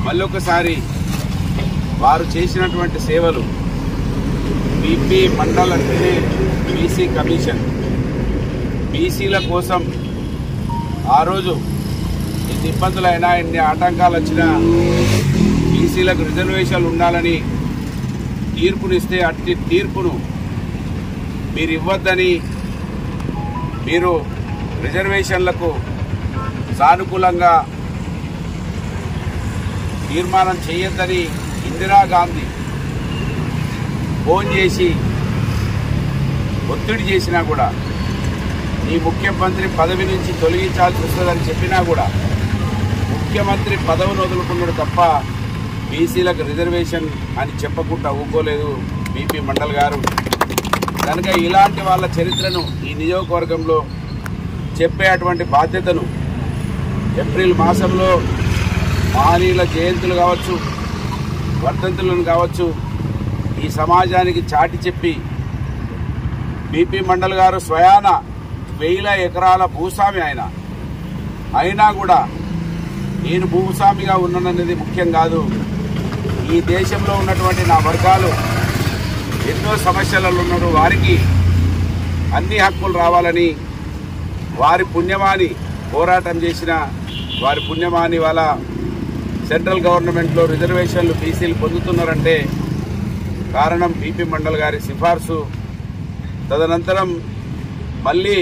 మళ్ళొకసారి వారు చేసినటువంటి సేవలు బీపీ మండల్ అంటేనే బీసీ కమిషన్ బీసీల కోసం ఆ రోజు ఎన్ని ఇబ్బందులైనా ఎన్ని ఆటంకాలు వచ్చినా బీసీలకు రిజర్వేషన్లు ఉండాలని తీర్పునిస్తే అట్టి తీర్పును మీరు ఇవ్వద్దని మీరు రిజర్వేషన్లకు సానుకూలంగా తీర్మానం చేయొద్దని ఇందిరాగాంధీ ఫోన్ చేసి ఒత్తిడి చేసినా కూడా ఈ ముఖ్యమంత్రి పదవి నుంచి తొలగించాల్సి వస్తుందని చెప్పినా కూడా ముఖ్యమంత్రి పదవిని వదులుకున్నాడు తప్ప బీసీలకు రిజర్వేషన్ అని చెప్పకుండా ఊకోలేదు బీపీ మండల్ గారు. కనుక ఇలాంటి వాళ్ళ చరిత్రను ఈ నియోజకవర్గంలో చెప్పేటువంటి బాధ్యతను ఏప్రిల్ మాసంలో మహనీయుల జయంతులు కావచ్చు వర్ధంతులను కావచ్చు ఈ సమాజానికి చాటి చెప్పి బీపీ మండల్ గారు స్వయాన 1000 ఎకరాల భూస్వామి అయినా కూడా నేను భూస్వామిగా ఉన్నాననేది ముఖ్యం కాదు. ఈ దేశంలో ఉన్నటువంటి నా వర్గాలు ఎన్నో సమస్యలలో ఉన్నారు, వారికి అన్ని హక్కులు రావాలని వారి పుణ్యమాని పోరాటం చేసిన వారి పుణ్యమాని వాళ్ళ సెంట్రల్ గవర్నమెంట్లో రిజర్వేషన్లు బీసీలు పొందుతున్నారంటే కారణం బీపీ మండల్ గారి సిఫార్సు. తదనంతరం మళ్ళీ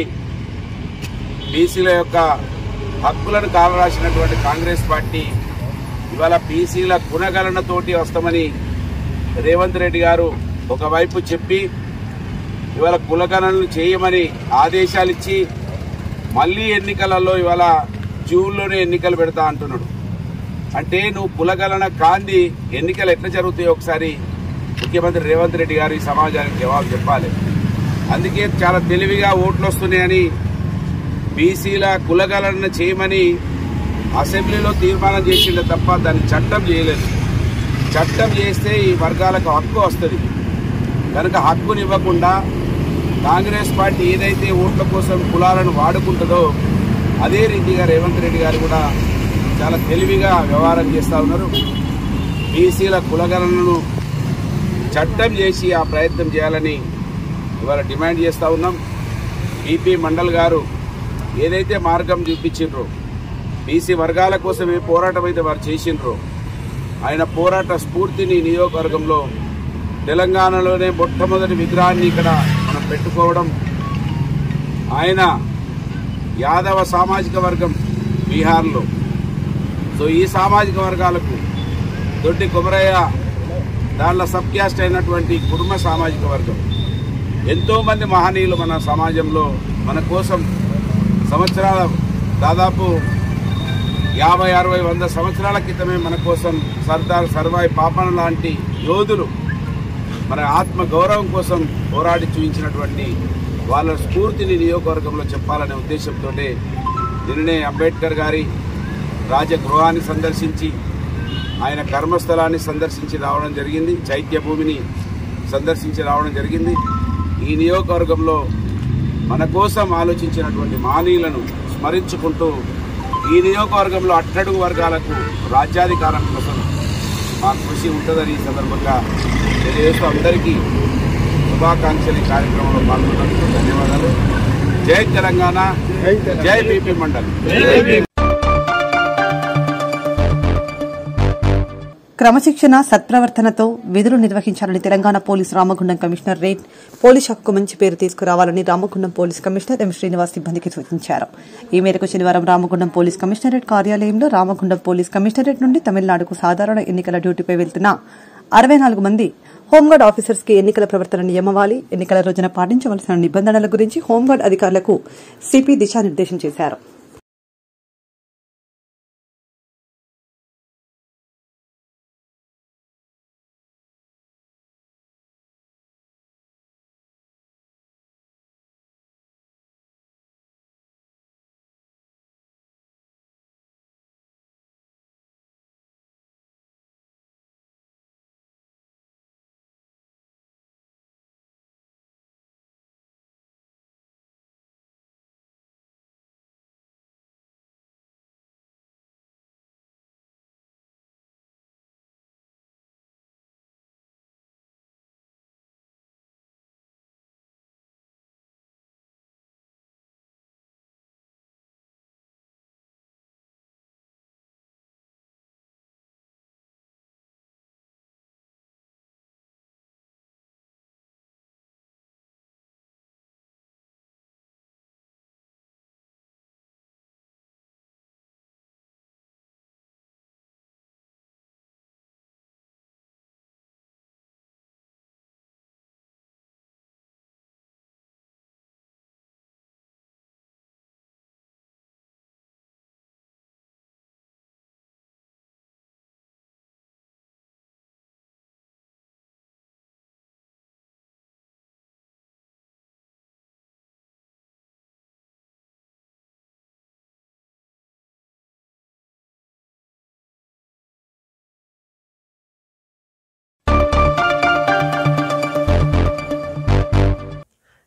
బీసీల యొక్క హక్కులను కాలరాసినటువంటి కాంగ్రెస్ పార్టీ ఇవాళ బీసీల గుణగణనతోటి వస్తామని రేవంత్ రెడ్డి గారు ఒకవైపు చెప్పి ఇవాళ కులగణనలు చేయమని ఆదేశాలు ఇచ్చి మళ్ళీ ఎన్నికలలో ఇవాళ జూన్లోనే ఎన్నికలు పెడతా అంటున్నాడు. అంటే నువ్వు కులగణన కాంది ఎన్నికలు ఎట్లా జరుగుతాయో ఒకసారి ముఖ్యమంత్రి రేవంత్ రెడ్డి గారు ఈ సమాజానికి జవాబు చెప్పాలి. అందుకే చాలా తెలివిగా ఓట్లు వస్తున్నాయని బీసీల కులగణన చేయమని అసెంబ్లీలో తీర్మానం చేసిండే తప్ప దాన్ని చట్టం చేయలేదు. చట్టం చేస్తే ఈ వర్గాలకు హక్కు వస్తుంది. కనుక హక్కునివ్వకుండా కాంగ్రెస్ పార్టీ ఏదైతే ఓట్ల కోసం కులాలను వాడుకుంటుందో అదే రీతిగా రేవంత్ రెడ్డి గారు కూడా చాలా తెలివిగా వ్యవహారం చేస్తూ ఉన్నారు. బీసీల కులగణనను చట్టం చేసి ఆ ప్రయత్నం చేయాలని ఇవాళ డిమాండ్ చేస్తూ ఉన్నాం. బీపీ మండల్ గారు ఏదైతే మార్గం చూపించిండ్రో బీసీ వర్గాల కోసం ఏ పోరాటం అయితే వారు చేసిండ్రో ఆయన పోరాట స్ఫూర్తిని నియోజకవర్గంలో తెలంగాణలోనే మొట్టమొదటి విగ్రహాన్ని ఇక్కడ మనం పెట్టుకోవడం, ఆయన యాదవ సామాజిక వర్గం బీహార్లో. సో ఈ సామాజిక వర్గాలకు దొడ్డి కొమరయ్య దాంట్లో సబ్ క్యాస్ట్ అయినటువంటి కుటుంబ సామాజిక వర్గం ఎంతోమంది మహనీయులు మన సమాజంలో మన కోసం సంవత్సరాల దాదాపు 50, 60, 100 సంవత్సరాల క్రితమే మన కోసం సర్దార్ సర్వాయి పాపన లాంటి యోధులు మన ఆత్మ గౌరవం కోసం పోరాడి చూపించినటువంటి వాళ్ళ స్ఫూర్తిని నియోజకవర్గంలో చెప్పాలనే ఉద్దేశంతో నిన్ననే అంబేద్కర్ గారి రాజగృహాన్ని సందర్శించి ఆయన కర్మస్థలాన్ని సందర్శించి రావడం జరిగింది. చైత్య భూమిని సందర్శించి రావడం జరిగింది. ఈ నియోజకవర్గంలో మన కోసం ఆలోచించినటువంటి మహనీయులను స్మరించుకుంటూ ఈ నియోజకవర్గంలో అట్టడుగు వర్గాలకు రాజ్యాధికారం కోసం మా కృషి ఉంటుందని ఈ సందర్భంగా తెలియజేస్తూ అందరికీ శుభాకాంక్షలు ఈ కార్యక్రమంలో పాల్గొన్నందుకు ధన్యవాదాలు. జై తెలంగాణ, జై బీపీ మండల్. క్రమశిక్షణ సత్ప్రవర్తనతో విధులు నిర్వహించాలని Telangana police Ramagundam commissioner rate police శాఖకు మంచి పేరు తీసుకురావాలని Ramagundam police commissioner M Srinivas సిబ్బందికి సూచించారు. ఈ మేరకు శనివారం రామగుండం పోలీస్ కమిషనరేట్ కార్యాలయంలో రామగుండం పోలీస్ కమిషనరేట్ నుండి తమిళనాడుకు సాధారణ ఎన్నికల డ్యూటీపై వెళ్తున్న 64 మంది హోంగార్డ్ ఆఫీసర్స్ కి ఎన్నికల ప్రవర్తన నియమావళి, ఎన్నికల రోజున పాటించవలసిన నిబంధనల గురించి హోంగార్డ్ అధికారులకు సిపి దిశానిర్దేశం చేశారు.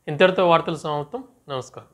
ఇంతటితో వార్తలు సమాప్తం. నమస్కారం.